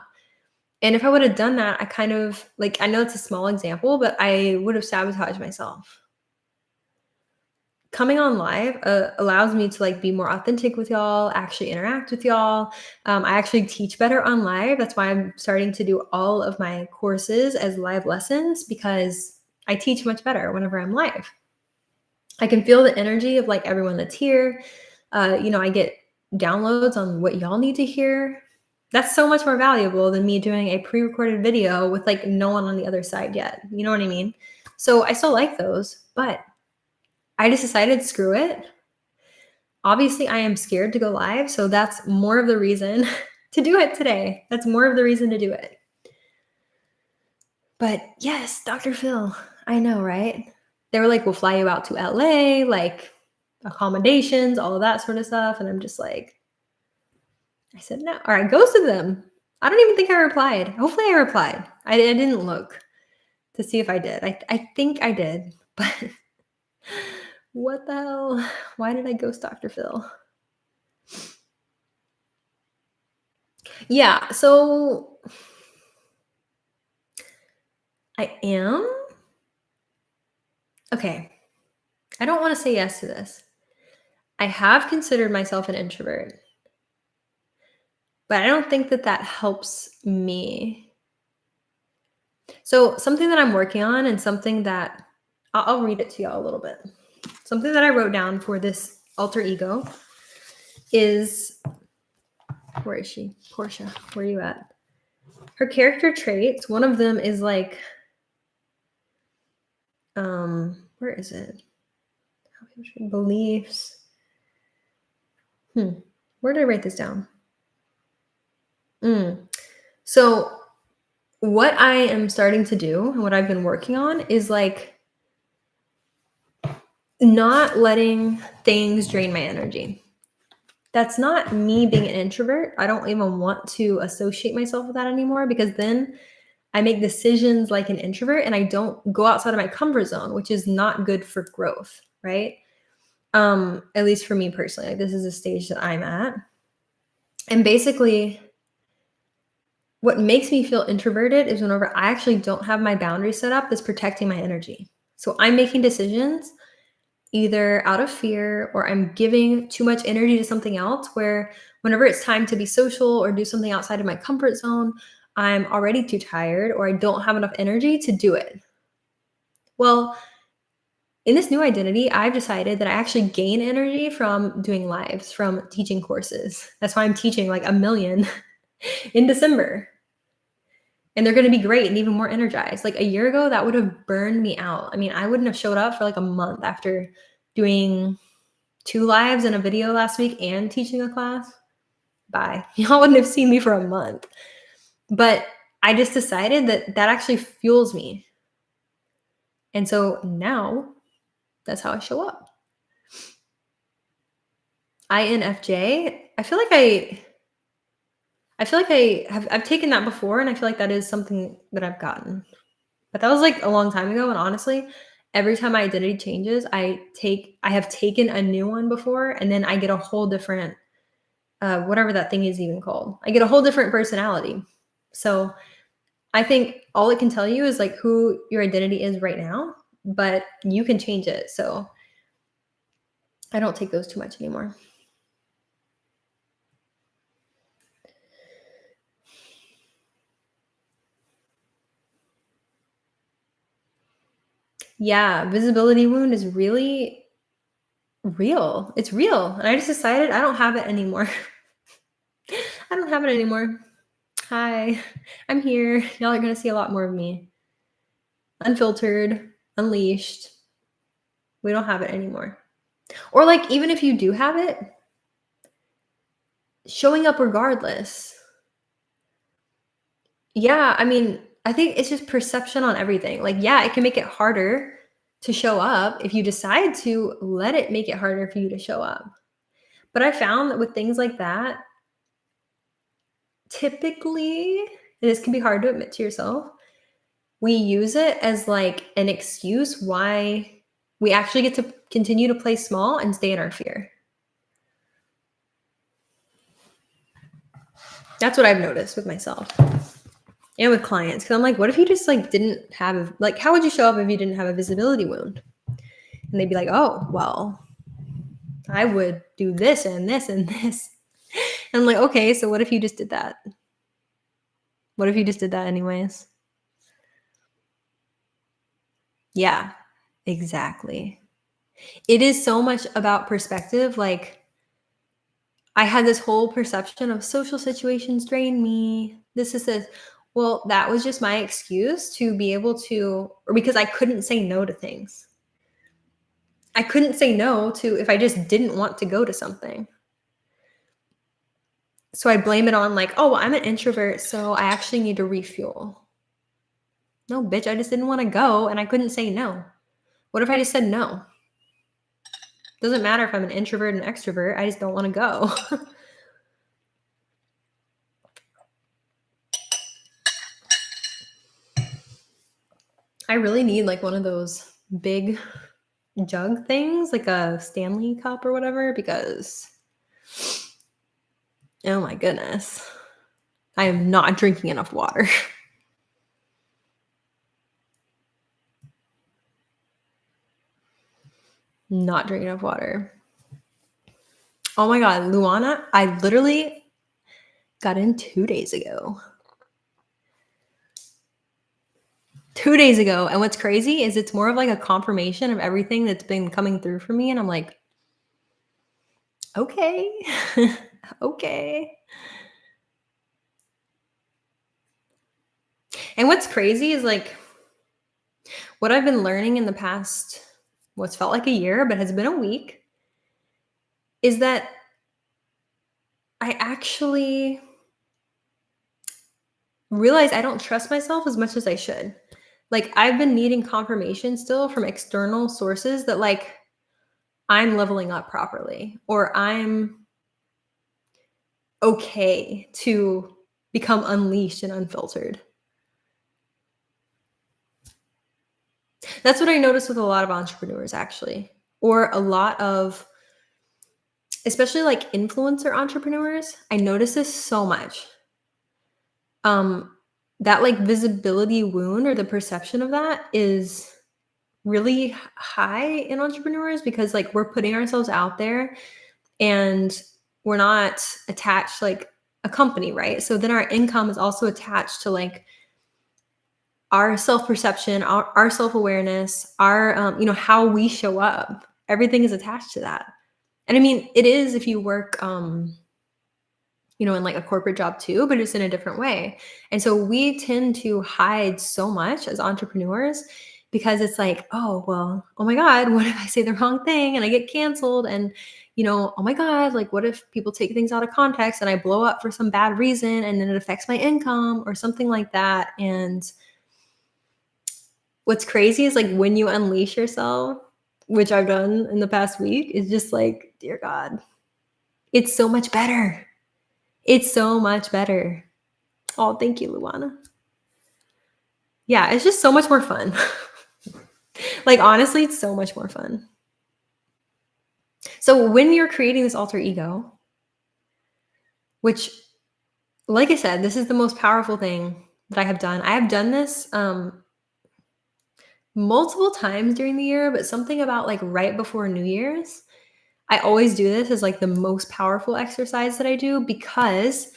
Speaker 1: And if I would have done that, I kind of like, I know it's a small example, but I would have sabotaged myself. Coming on live, allows me to, like, be more authentic with y'all, actually interact with y'all. I actually teach better on live. That's why I'm starting to do all of my courses as live lessons because I teach much better whenever I'm live. I can feel the energy of like everyone that's here. I get downloads on what y'all need to hear. That's so much more valuable than me doing a pre-recorded video with like no one on the other side yet. You know what I mean? So I still like those, but I just decided screw it. Obviously, I am scared to go live, so that's more of the reason to do it today. That's more of the reason to do it. But yes, Dr. Phil, I know, right? They were like, we'll fly you out to LA, like accommodations, all of that sort of stuff. And I'm just like, I said, no. Or I ghosted them. I don't even think I replied. Hopefully I replied. I didn't look to see if I did. I think I did. But what the hell? Why did I ghost Dr. Phil? Yeah, so I am. Okay. I don't want to say yes to this. I have considered myself an introvert, but I don't think that that helps me. So something that I'm working on and something that I'll read it to y'all a little bit. Something that I wrote down for this alter ego is, where is she? Portia, where are you at? Her character traits, one of them is like, where is it? Beliefs. Where did I write this down? So what I am starting to do and what I've been working on is like not letting things drain my energy. That's not me being an introvert. I don't even want to associate myself with that anymore because then I make decisions like an introvert and I don't go outside of my comfort zone, which is not good for growth, right? At least for me personally, like this is a stage that I'm at. And basically What makes me feel introverted is whenever I actually don't have my boundaries set up that's protecting my energy. So I'm making decisions either out of fear or I'm giving too much energy to something else where whenever it's time to be social or do something outside of my comfort zone, I'm already too tired or I don't have enough energy to do it. Well, in this new identity, I've decided that I actually gain energy from doing lives, from teaching courses. That's why I'm teaching like a million in December. And they're going to be great and even more energized. Like a year ago, that would have burned me out. I mean, I wouldn't have showed up for like a month after doing 2 lives and a video last week and teaching a class. Bye. Y'all wouldn't have seen me for a month. But I just decided that that actually fuels me. And so now that's how I show up. INFJ, I've taken that before and I feel like that is something that I've gotten. But that was like a long time ago and honestly, every time my identity changes, I have taken a new one before and then I get a whole different whatever that thing is even called. I get a whole different personality. So I think all it can tell you is like who your identity is right now, but you can change it. So I don't take those too much anymore. Yeah, visibility wound is really real. It's real. And I just decided I don't have it anymore. I don't have it anymore. Hi, I'm here. Y'all are going to see a lot more of me. Unfiltered, unleashed. We don't have it anymore. Or like even if you do have it, showing up regardless. Yeah, I mean, I think it's just perception on everything. Like, yeah, it can make it harder to show up if you decide to let it make it harder for you to show up. But I found that with things like that, typically, and this can be hard to admit to yourself, we use it as like an excuse why we actually get to continue to play small and stay in our fear. That's what I've noticed with myself and with clients. Cause I'm like, what if you just like didn't have, like, how would you show up if you didn't have a visibility wound? And they'd be like, oh, well, I would do this and this and this. And I'm like, okay, so what if you just did that? What if you just did that anyways? Yeah, exactly. It is so much about perspective. Like, I had this whole perception of social situations drain me. This is this. Well, that was just my excuse to be able to, or because I couldn't say no to things. I couldn't say no to if I just didn't want to go to something. So I blame it on like, oh, well, I'm an introvert, so I actually need to refuel. No, bitch, I just didn't want to go and I couldn't say no. What if I just said no? Doesn't matter if I'm an introvert and extrovert, I just don't want to go. I really need like one of those big jug things, like a Stanley cup or whatever, because oh my goodness, I am not drinking enough water. Not drinking enough water. Oh my God, Luana, I literally got in 2 days ago. 2 days ago. And what's crazy is it's more of like a confirmation of everything that's been coming through for me. And I'm like, okay, okay. And what's crazy is like what I've been learning in the past, what's felt like a year, but has been a week, is that I actually realize I don't trust myself as much as I should. Like I've been needing confirmation still from external sources that like I'm leveling up properly or I'm okay to become unleashed and unfiltered. That's what I noticed with a lot of entrepreneurs actually, or a lot of especially like influencer entrepreneurs. I notice this so much. um, that like visibility wound or the perception of that is really high in entrepreneurs because like we're putting ourselves out there and we're not attached like a company, right? So then our income is also attached to like our self-perception, our self-awareness, our how we show up. Everything is attached to that. And I mean, it is if you work in like a corporate job too, but it's in a different way. And so we tend to hide so much as entrepreneurs because it's like, oh, well, oh my God, what if I say the wrong thing and I get canceled? And, oh my God, like what if people take things out of context and I blow up for some bad reason and then it affects my income or something like that. And what's crazy is like when you unleash yourself, which I've done in the past week, is just like, dear God, it's so much better. It's so much better. Oh, thank you, Luana. Yeah, it's just so much more fun. Like, honestly, it's so much more fun. So, when you're creating this alter ego, which, like I said, this is the most powerful thing that I have done. I have done this multiple times during the year, but something about like right before New Year's, I always do this as like the most powerful exercise that I do because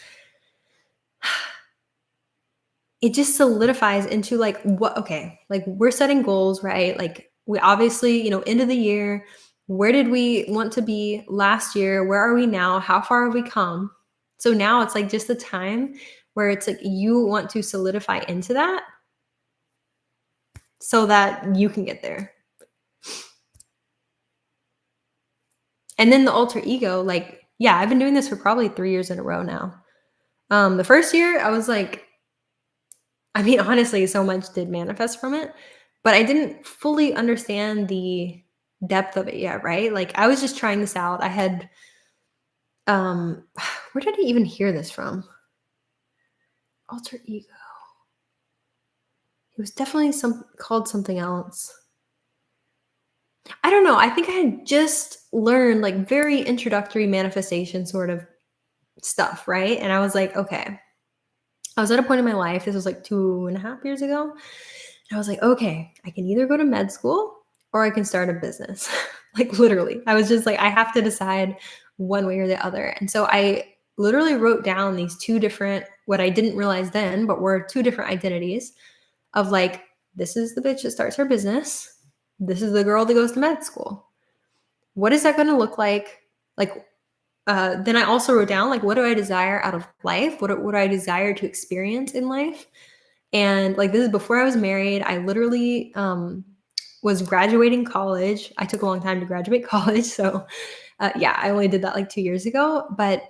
Speaker 1: it just solidifies into like what okay, like we're setting goals, right? Like we obviously, end of the year, where did we want to be last year? Where are we now? How far have we come? So now it's like just the time where it's like you want to solidify into that so that you can get there. And then the alter ego, like, yeah, I've been doing this for probably 3 years in a row now. The first year I was like, I mean, honestly, so much did manifest from it, but I didn't fully understand the depth of it yet, right? Like I was just trying this out. I had where did I even hear this from? Alter ego. It was definitely some called something else. I don't know. I think I had just learned like very introductory manifestation sort of stuff, right? And I was like, okay. I was at a point in my life, this was like 2.5 years ago. And I was like, okay, I can either go to med school or I can start a business. Like literally. I was just like, I have to decide one way or the other. And so I literally wrote down these two different, what I didn't realize then, but were two different identities of like, this is the bitch that starts her business. This is the girl that goes to med school. What is that going to look like? Like, then I also wrote down like, what do I desire out of life? What do I desire to experience in life? And like this is before I was married. I literally was graduating college. I took a long time to graduate college. So yeah, I only did that like 2 years ago. But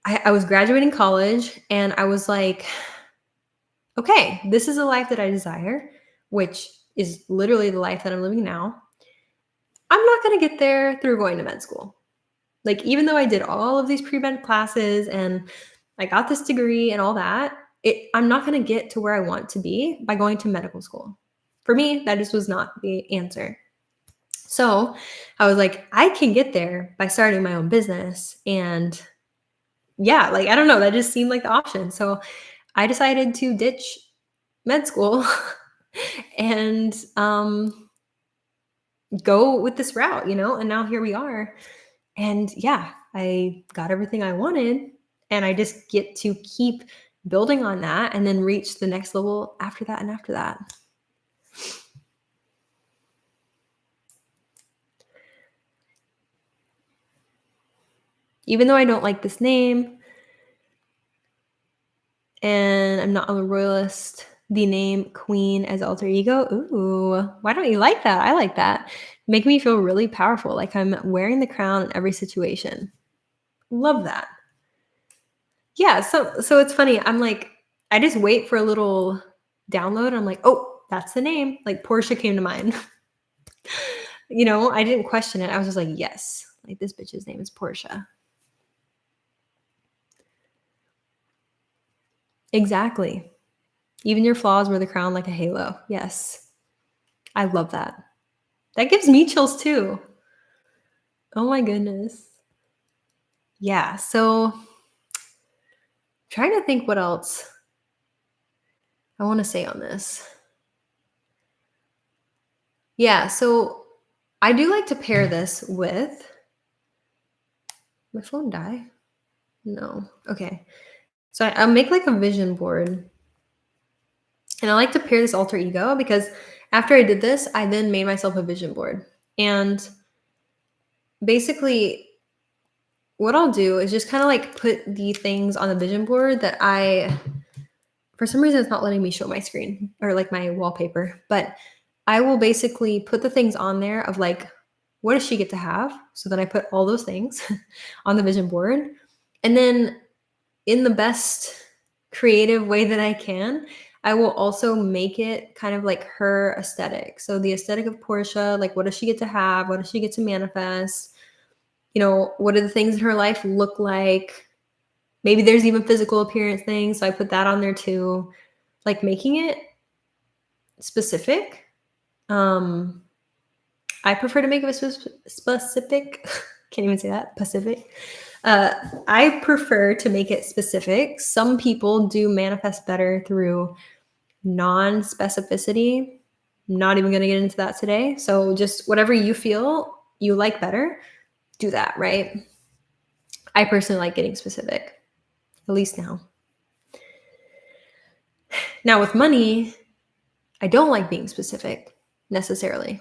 Speaker 1: I was graduating college and I was like, okay, this is a life that I desire, which is literally the life that I'm living now. I'm not going to get there through going to med school. Like, even though I did all of these pre-med classes and I got this degree and all that, I'm not going to get to where I want to be by going to medical school. For me, that just was not the answer. So I was like, I can get there by starting my own business. And yeah, like, I don't know, that just seemed like the option. So I decided to ditch med school and go with this route, and now here we are. And yeah, I got everything I wanted and I just get to keep building on that and then reach the next level after that and after that. Even though I don't like this name and I'm not a royalist, the name Queen as alter ego. Ooh, why don't you like that? I like that. Make me feel really powerful, like I'm wearing the crown in every situation. Love that. Yeah, so it's funny. I'm like, I just wait for a little download. I'm like, oh, that's the name. Like Portia came to mind. I didn't question it. I was just like, yes, like this bitch's name is Portia. Exactly. Even your flaws wear the crown like a halo. Yes. I love that. That gives me chills too. Oh my goodness. Yeah. So Trying to think what else I want to say on this. Yeah, so I do like to pair this with my phone die. No. Okay. So I'll make like a vision board. And I like to pair this alter ego because after I did this, I then made myself a vision board. And basically, what I'll do is just kind of like put the things on the vision board that for some reason, it's not letting me show my screen or like my wallpaper, but I will basically put the things on there of like, what does she get to have? So then I put all those things on the vision board. And then in the best creative way that I can, I will also make it kind of like her aesthetic. So the aesthetic of Portia, like what does she get to have? What does she get to manifest? What do the things in her life look like? Maybe there's even physical appearance things. So I put that on there too. Like making it specific. I prefer to make it specific. Can't even say that. Pacific. I prefer to make it specific. Some people do manifest better through non-specificity. Not even going to get into that today. So just whatever you feel you like better, do that, right? I personally like getting specific, at least now. Now with money, I don't like being specific necessarily.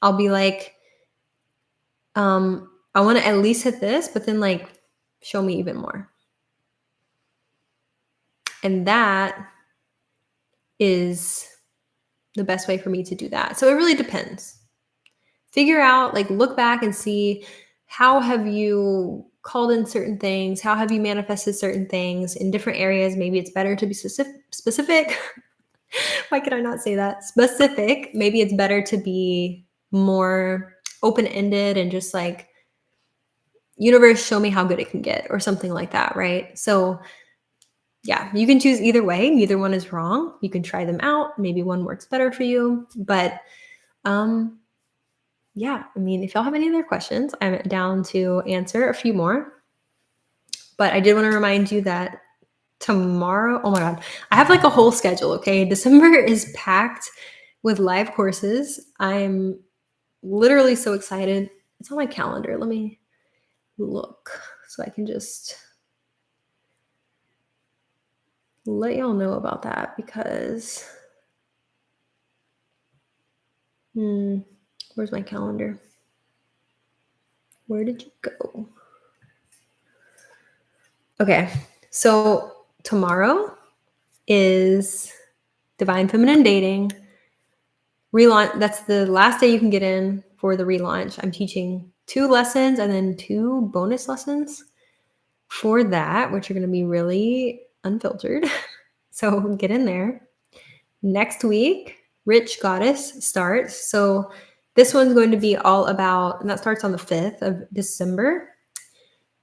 Speaker 1: I'll be like, I want to at least hit this, but then like show me even more. And that is the best way for me to do that. So it really depends. Figure out, like look back and see how have you called in certain things? How have you manifested certain things in different areas? Maybe it's better to be specific. Why can I not say that? Specific. Maybe it's better to be more open-ended and just like, universe, show me how good it can get or something like that, right? So yeah, you can choose either way. Neither one is wrong. You can try them out. Maybe one works better for you. But yeah, I mean, if y'all have any other questions, I'm down to answer a few more. But I did want to remind you that tomorrow, oh my God, I have like a whole schedule, okay? December is packed with live courses. I'm literally so excited. It's on my calendar. Let me look so I can just let y'all know about that because where's my calendar? Where did you go? Okay, so tomorrow is Divine Feminine Dating relaunch. That's the last day you can get in for the relaunch. I'm teaching 2 lessons and then 2 bonus lessons for that, which are going to be really unfiltered. So get in there. Next week, Rich Goddess starts. So this one's going to be all about, and that starts on the 5th of December.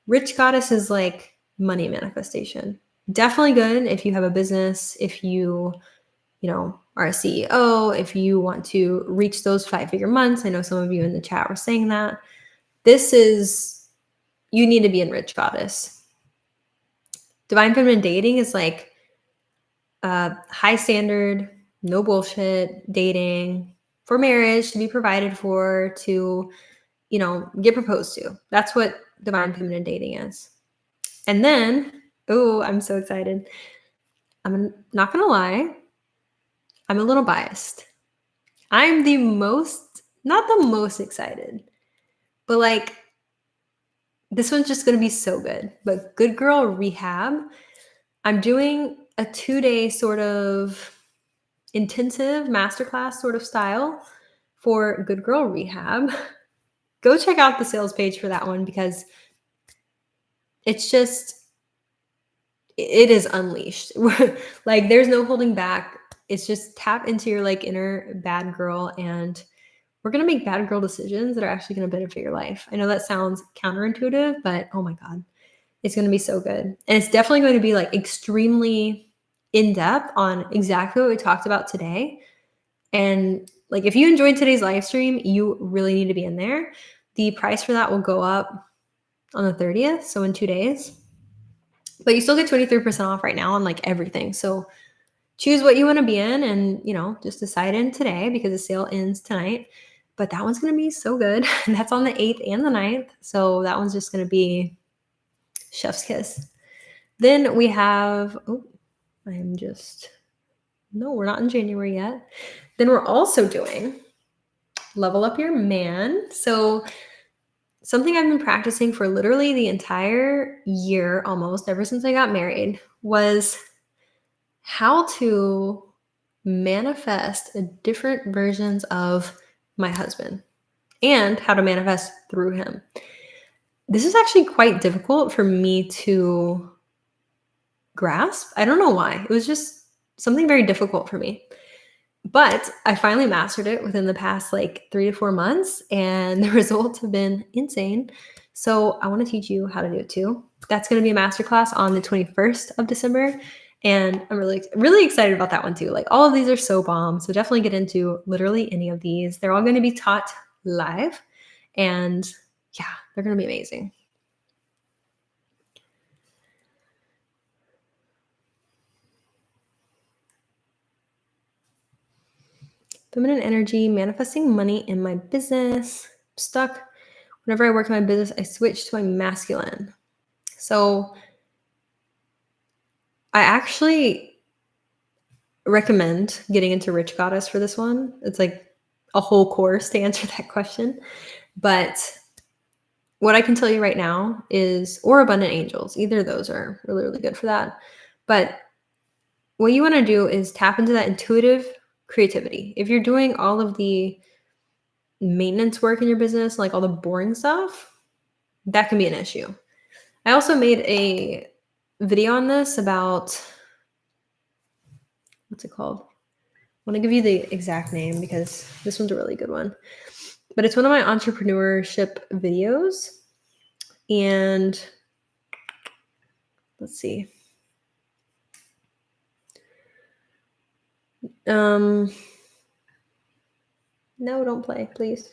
Speaker 1: Rich Goddess is like money manifestation. Definitely good if you have a business, if you are a CEO, if you want to reach those 5-figure months. I know some of you in the chat were saying that. You need to be in Rich Goddess. Divine Feminine Dating is like high standard, no bullshit dating for marriage, to be provided for, to, get proposed to. That's what Divine Feminine Dating is. And then, I'm so excited. I'm not going to lie. I'm a little biased. I'm not the most excited, but like, this one's just going to be so good. But Good Girl Rehab, I'm doing a 2-day sort of intensive masterclass sort of style for Good Girl Rehab. Go check out the sales page for that one because it's just, it is unleashed. Like there's no holding back. It's just tap into your like inner bad girl, and we're going to make bad girl decisions that are actually going to benefit your life. I know that sounds counterintuitive, but oh my God, it's going to be so good. And it's definitely going to be like extremely in depth on exactly what we talked about today. And like, if you enjoyed today's live stream, you really need to be in there. The price for that will go up on the 30th. So in 2 days. But you still get 23% off right now on like everything. So choose what you want to be in and, just decide in today because the sale ends tonight. But that one's going to be so good. That's on the 8th and the 9th. So that one's just going to be chef's kiss. Then we have, no, we're not in January yet. Then we're also doing Level Up Your Man. So something I've been practicing for literally the entire year, almost ever since I got married, was how to manifest different versions of my husband and how to manifest through him. This is actually quite difficult for me to grasp. I don't know why. It was just something very difficult for me. But I finally mastered it within the past like 3 to 4 months, and the results have been insane. So I want to teach you how to do it too. That's going to be a masterclass on the 21st of December. And I'm really, really excited about that one too. Like all of these are so bomb. So definitely get into literally any of these. They're all going to be taught live. And yeah, they're going to be amazing. Feminine energy, manifesting money in my business. Stuck. Whenever I work in my business, I switch to my masculine. So I actually recommend getting into Rich Goddess for this one. It's like a whole course to answer that question. But what I can tell you right now is, or Abundant Angels, either of those are really, really good for that. But what you want to do is tap into that intuitive creativity. If you're doing all of the maintenance work in your business, like all the boring stuff, that can be an issue. I also made a video on this about, what's it called? I want to give you the exact name because this one's a really good one. But it's one of my entrepreneurship videos. And let's see. No, don't play, please.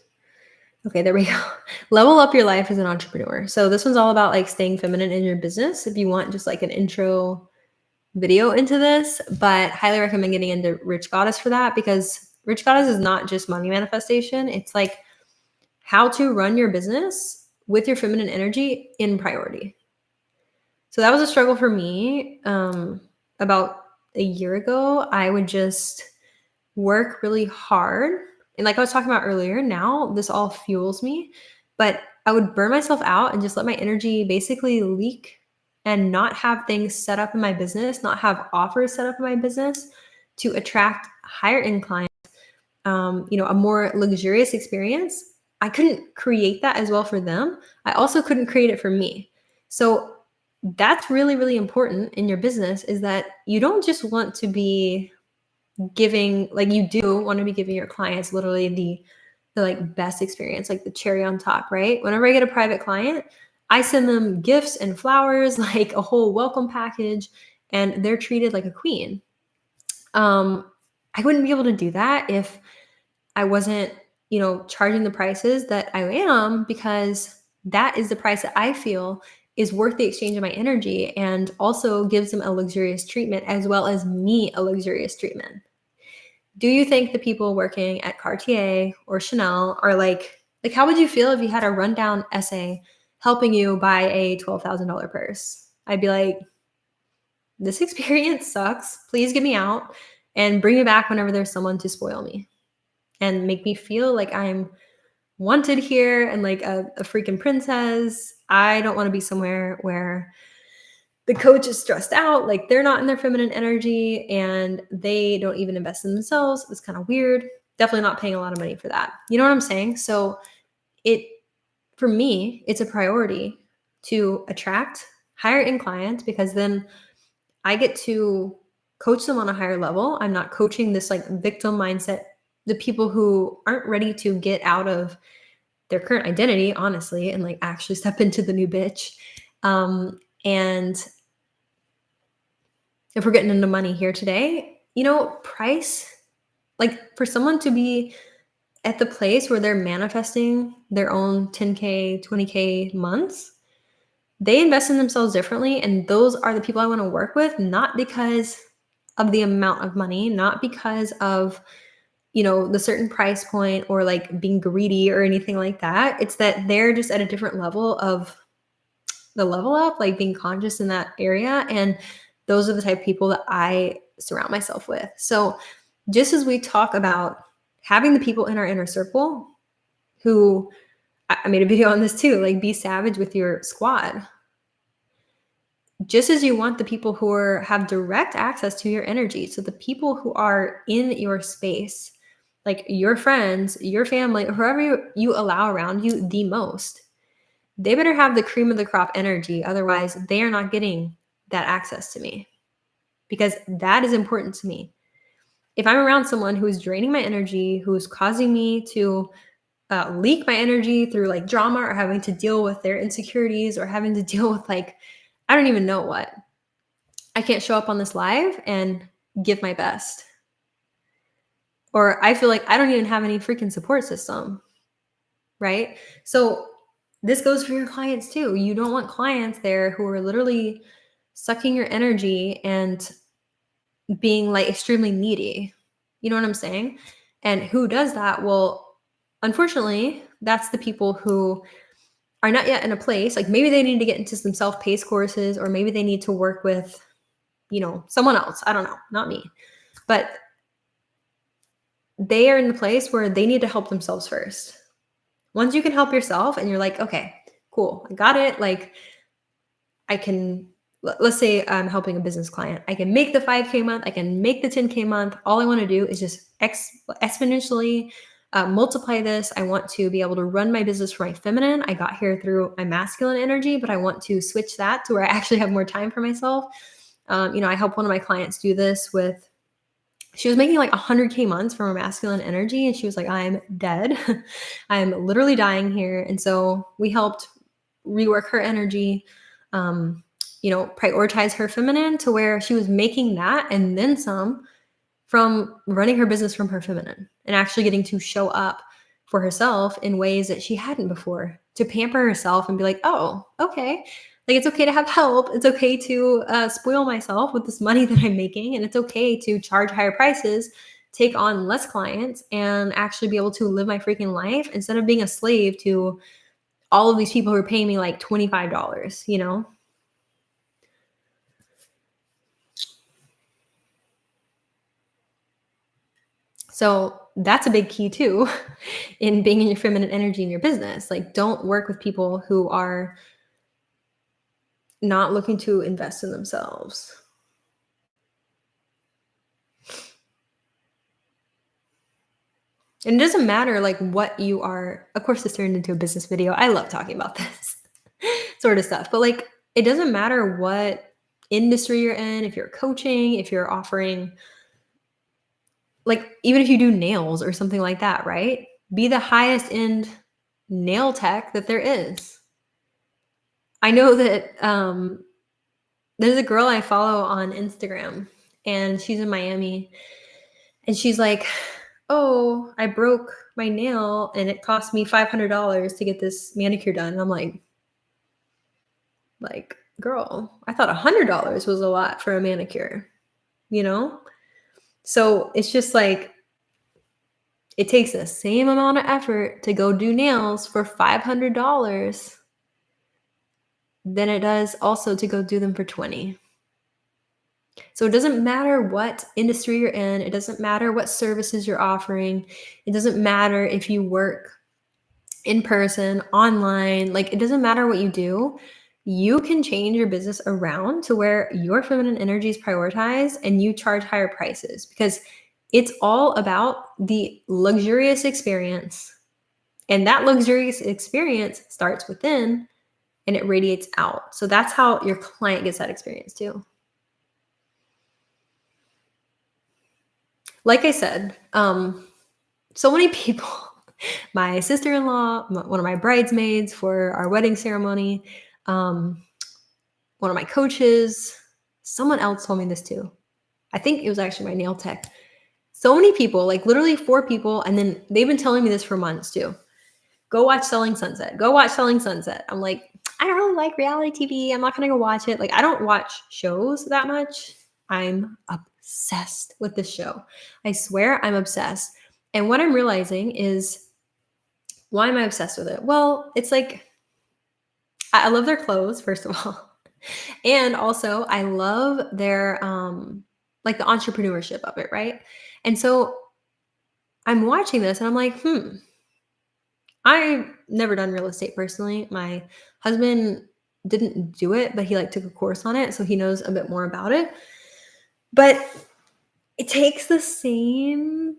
Speaker 1: Okay, there we go. Level up your life as an entrepreneur. So this one's all about like staying feminine in your business. If you want just like an intro video into this, but highly recommend getting into Rich Goddess for that because Rich Goddess is not just money manifestation. It's like how to run your business with your feminine energy in priority. So that was a struggle for me. About a year ago, I would just work really hard. And like I was talking about earlier, now this all fuels me, but I would burn myself out and just let my energy basically leak and not have things set up in my business, not have offers set up in my business to attract higher end clients, a more luxurious experience. I couldn't create that as well for them. I also couldn't create it for me. So that's really, really important in your business is that you don't just want to be giving, like you do want to be giving your clients literally the like best experience, like the cherry on top, right? Whenever I get a private client, I send them gifts and flowers, like a whole welcome package, and they're treated like a queen. I wouldn't be able to do that if I wasn't, charging the prices that I am, because that is the price that I feel is worth the exchange of my energy and also gives them a luxurious treatment as well as me a luxurious treatment. Do you think the people working at Cartier or Chanel are like how would you feel if you had a rundown essay helping you buy a $12,000 purse? I'd be like, this experience sucks. Please get me out and bring me back whenever there's someone to spoil me and make me feel like I'm wanted here and like a freaking princess. I don't want to be somewhere where the coach is stressed out, like they're not in their feminine energy and they don't even invest in themselves. It's kind of weird. Definitely not paying a lot of money for that. You know what I'm saying? So for me, it's a priority to attract higher end clients because then I get to coach them on a higher level. I'm not coaching this like victim mindset, the people who aren't ready to get out of their current identity, honestly, and like actually step into the new bitch. And if we're getting into money here today, price, like for someone to be at the place where they're manifesting their own 10K, 20K months, They invest in themselves differently, and those are the people I want to work with, not because of the amount of money, not because of, the certain price point or like being greedy or anything like that. It's that they're just at a different level of the level up, like being conscious in that area. And those are the type of people that I surround myself with. So just as we talk about having the people in our inner circle who, I made a video on this too, like be savage with your squad. Just as you want the people who have direct access to your energy. So the people who are in your space, like your friends, your family, whoever you allow around you the most, they better have the cream of the crop energy. Otherwise, they are not getting that access to me, because that is important to me. If I'm around someone who is draining my energy, who is causing me to leak my energy through like drama, or having to deal with their insecurities, or having to deal with like, I don't even know what, I can't show up on this live and give my best. Or I feel like I don't even have any freaking support system, right? So this goes for your clients too. You don't want clients there who are literally sucking your energy and being like extremely needy. You know what I'm saying? And who does that? Well, unfortunately, that's the people who are not yet in a place, like maybe they need to get into some self-paced courses, or maybe they need to work with, someone else. I don't know, not me. But they are in the place where they need to help themselves first. Once you can help yourself and you're like, okay, cool, I got it. Like I can, let's say I'm helping a business client. I can make the 5K month. I can make the 10K month. All I want to do is just exponentially multiply this. I want to be able to run my business for my feminine. I got here through my masculine energy, but I want to switch that to where I actually have more time for myself. I help one of my clients do this with, she was making like 100K months from her masculine energy. And she was like, I'm dead. I'm literally dying here. And so we helped rework her energy, prioritize her feminine to where she was making that and then some from running her business from her feminine, and actually getting to show up for herself in ways that she hadn't before, to pamper herself and be like, oh, okay. Like it's okay to have help. It's okay to spoil myself with this money that I'm making. And it's okay to charge higher prices, take on less clients, and actually be able to live my freaking life instead of being a slave to all of these people who are paying me like $25, So that's a big key too in being in your feminine energy in your business. Like don't work with people who are not looking to invest in themselves. And it doesn't matter like what you are. Of course, this turned into a business video. I love talking about this sort of stuff. But like it doesn't matter what industry you're in, if you're coaching, if you're offering, like even if you do nails or something like that, right? Be the highest end nail tech that there is. I know that there's a girl I follow on Instagram, and she's in Miami, and she's like, oh, I broke my nail and it cost me $500 to get this manicure done. And I'm like, girl, I thought $100 was a lot for a manicure, you know? So it's just like, it takes the same amount of effort to go do nails for $500 than it does also to go do them for 20. So it doesn't matter what industry you're in. It doesn't matter what services you're offering. It doesn't matter if you work in person, online, like it doesn't matter what you do. You can change your business around to where your feminine energy is prioritized and you charge higher prices, because it's all about the luxurious experience. And that luxurious experience starts within and it radiates out. So that's how your client gets that experience too. Like I said, so many people, my sister-in-law, one of my bridesmaids for our wedding ceremony, one of my coaches, someone else told me this too. I think it was actually my nail tech. So many people, like literally 4 people, and then they've been telling me this for months too. Go watch Selling Sunset. Go watch Selling Sunset. I'm like, I don't really like reality TV. I'm not gonna go watch it. Like, I don't watch shows that much. I'm obsessed with this show. I swear I'm obsessed. And what I'm realizing is, why am I obsessed with it? Well, it's like I love their clothes, first of all. And also I love their like the entrepreneurship of it, right? And so I'm watching this and I'm like, I've never done real estate personally. My husband didn't do it, but he like took a course on it, so he knows a bit more about it. But it takes the same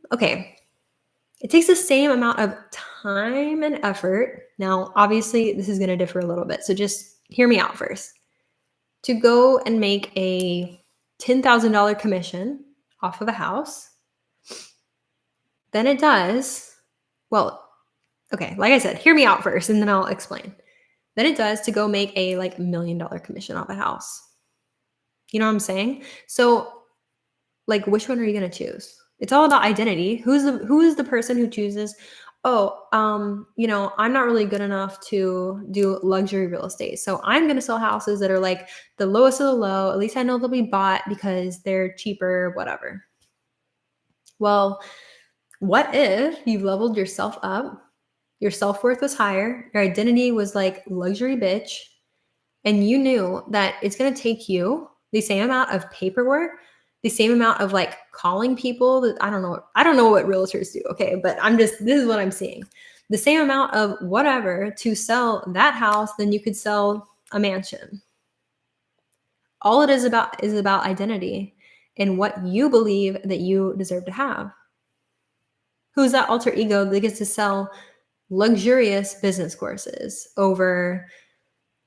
Speaker 1: it takes the same amount of time and effort. Now, obviously, this is going to differ a little bit. So just hear me out first. To go and make a $10,000 commission off of a house than it does, well, okay, like I said, hear me out first and then I'll explain. Than it does to go make a like $1 million commission off a house. You know what I'm saying? So, like, which one are you going to choose? It's all about identity. Who is the person who chooses, oh, I'm not really good enough to do luxury real estate. So I'm going to sell houses that are like the lowest of the low. At least I know they'll be bought because they're cheaper, whatever. Well, what if you've leveled yourself up? Your self-worth was higher. Your identity was like luxury bitch. And you knew that it's going to take you the same amount of paperwork, the same amount of like calling people that I don't know what realtors do. Okay. But this is what I'm seeing. The same amount of whatever to sell that house than you could sell a mansion. All it is about identity and what you believe that you deserve to have. Who's that alter ego that gets to sell luxurious business courses over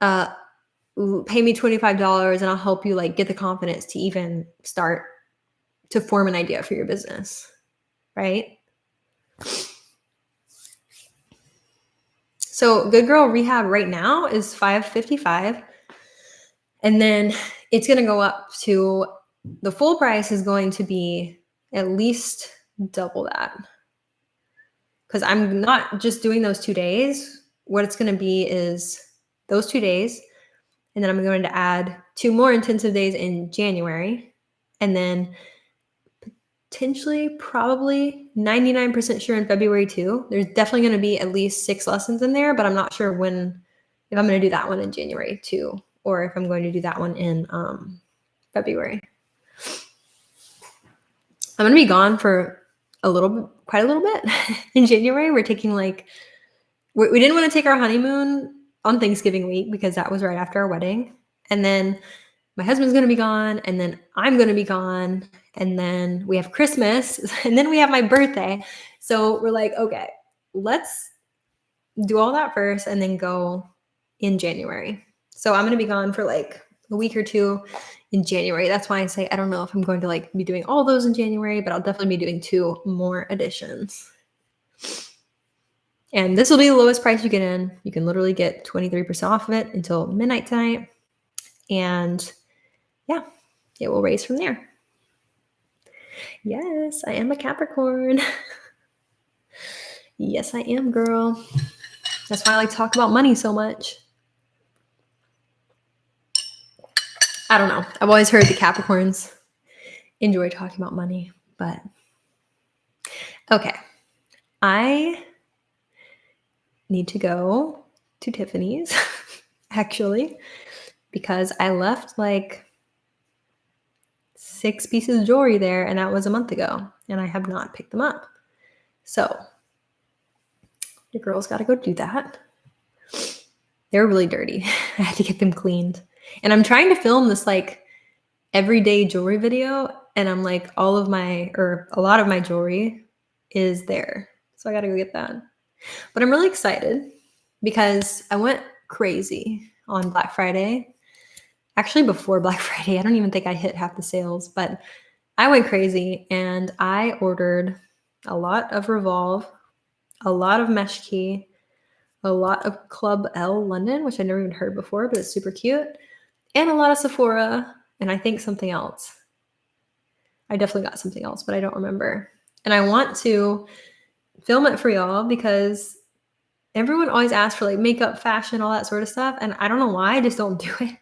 Speaker 1: pay me $25 and I'll help you like get the confidence to even start to form an idea for your business, right? So Good Girl Rehab right now is $555, and then it's going to go up to, the full price is going to be at least double that, because I'm not just doing those 2 days. What it's going to be is those 2 days, and then I'm going to add 2 more intensive days in January, and then potentially, probably 99% sure in February too. There's definitely going to be at least 6 lessons in there, but I'm not sure if I'm going to do that one in January too, or if I'm going to do that one in February. I'm going to be gone for quite a little bit in January. We're taking we didn't want to take our honeymoon on Thanksgiving week because that was right after our wedding. And then my husband's going to be gone, and then I'm going to be gone, and then we have Christmas, and then we have my birthday. So we're like, okay, let's do all that first and then go in January. So I'm going to be gone for like a week or 2 in January. That's why I say I don't know if I'm going to like be doing all those in January, but I'll definitely be doing 2 more editions. And this will be the lowest price you get in. You can literally get 23% off of it until midnight tonight. And yeah, it will raise from there. Yes, I am a Capricorn. Yes, I am, girl. That's why I like to talk about money so much. I don't know. I've always heard the Capricorns enjoy talking about money, but okay. I need to go to Tiffany's, actually, because I left like 6 pieces of jewelry there, and that was a month ago, and I have not picked them up. So your girl's got to go do that. They're really dirty. I had to get them cleaned. And I'm trying to film this like everyday jewelry video, and I'm like, a lot of my jewelry is there. So I got to go get that. But I'm really excited because I went crazy on Black Friday. Actually, before Black Friday, I don't even think I hit half the sales, but I went crazy and I ordered a lot of Revolve, a lot of Mesh Key, a lot of Club L London, which I never even heard before, but it's super cute, and a lot of Sephora, and I think something else. I definitely got something else, but I don't remember. And I want to film it for y'all because everyone always asks for like makeup, fashion, all that sort of stuff. And I don't know why, I just don't do it.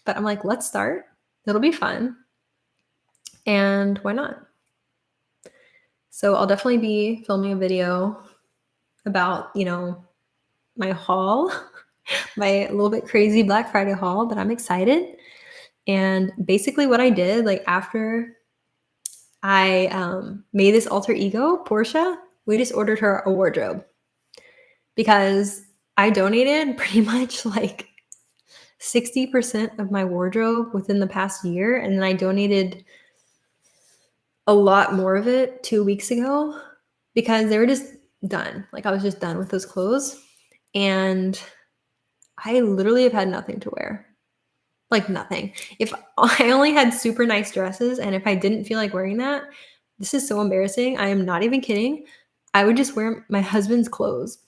Speaker 1: But I'm like, let's start. It'll be fun. And why not? So I'll definitely be filming a video about, my haul, my little bit crazy Black Friday haul, but I'm excited. And basically, what I did, like after I made this alter ego, Portia, we just ordered her a wardrobe because I donated pretty much like 60% of my wardrobe within the past year. And then I donated a lot more of it 2 weeks ago because they were just done. Like I was just done with those clothes. And I literally have had nothing to wear. Like nothing. If I only had super nice dresses and if I didn't feel like wearing that, this is so embarrassing. I am not even kidding. I would just wear my husband's clothes.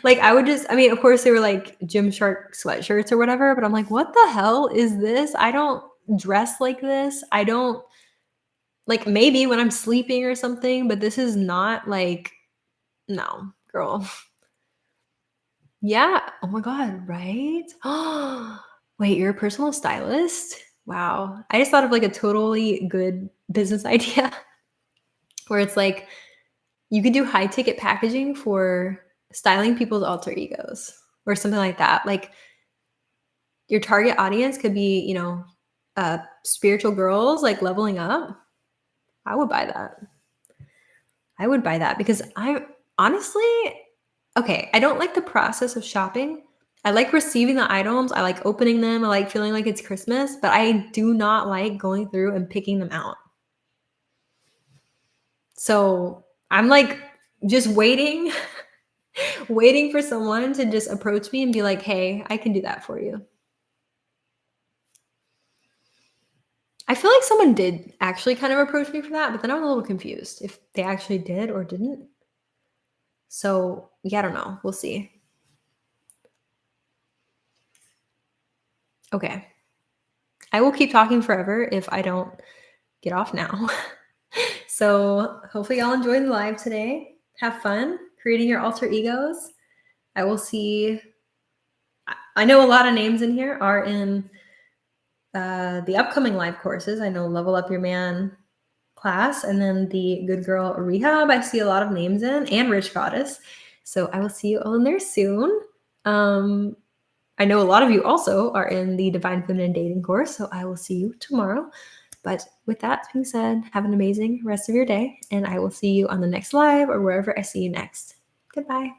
Speaker 1: Like I would just, I mean, of course they were like Gymshark sweatshirts or whatever, but I'm like, what the hell is this? I don't dress like this. I don't like maybe when I'm sleeping or something, but this is not like, no, girl. Yeah. Oh my God, right? Wait, you're a personal stylist? Wow. I just thought of like a totally good business idea where it's like you could do high ticket packaging for styling people's alter egos or something like that. Like your target audience could be, spiritual girls like leveling up. I would buy that. I would buy that because I honestly, okay, I don't like the process of shopping. I like receiving the items. I like opening them. I like feeling like it's Christmas, but I do not like going through and picking them out. So I'm like just waiting, waiting for someone to just approach me and be like, hey, I can do that for you. I feel like someone did actually kind of approach me for that, but then I was a little confused if they actually did or didn't. So yeah, I don't know. We'll see. Okay. I will keep talking forever if I don't get off now. So hopefully y'all enjoyed the live today. Have fun creating your alter egos. I will see. I know a lot of names in here are in the upcoming live courses. I know Level Up Your Man class and then the Good Girl Rehab. I see a lot of names in and Rich Goddess. So I will see you all in there soon. I know a lot of you also are in the Divine Feminine Dating course. So I will see you tomorrow. But with that being said, have an amazing rest of your day, and I will see you on the next live or wherever I see you next. Goodbye.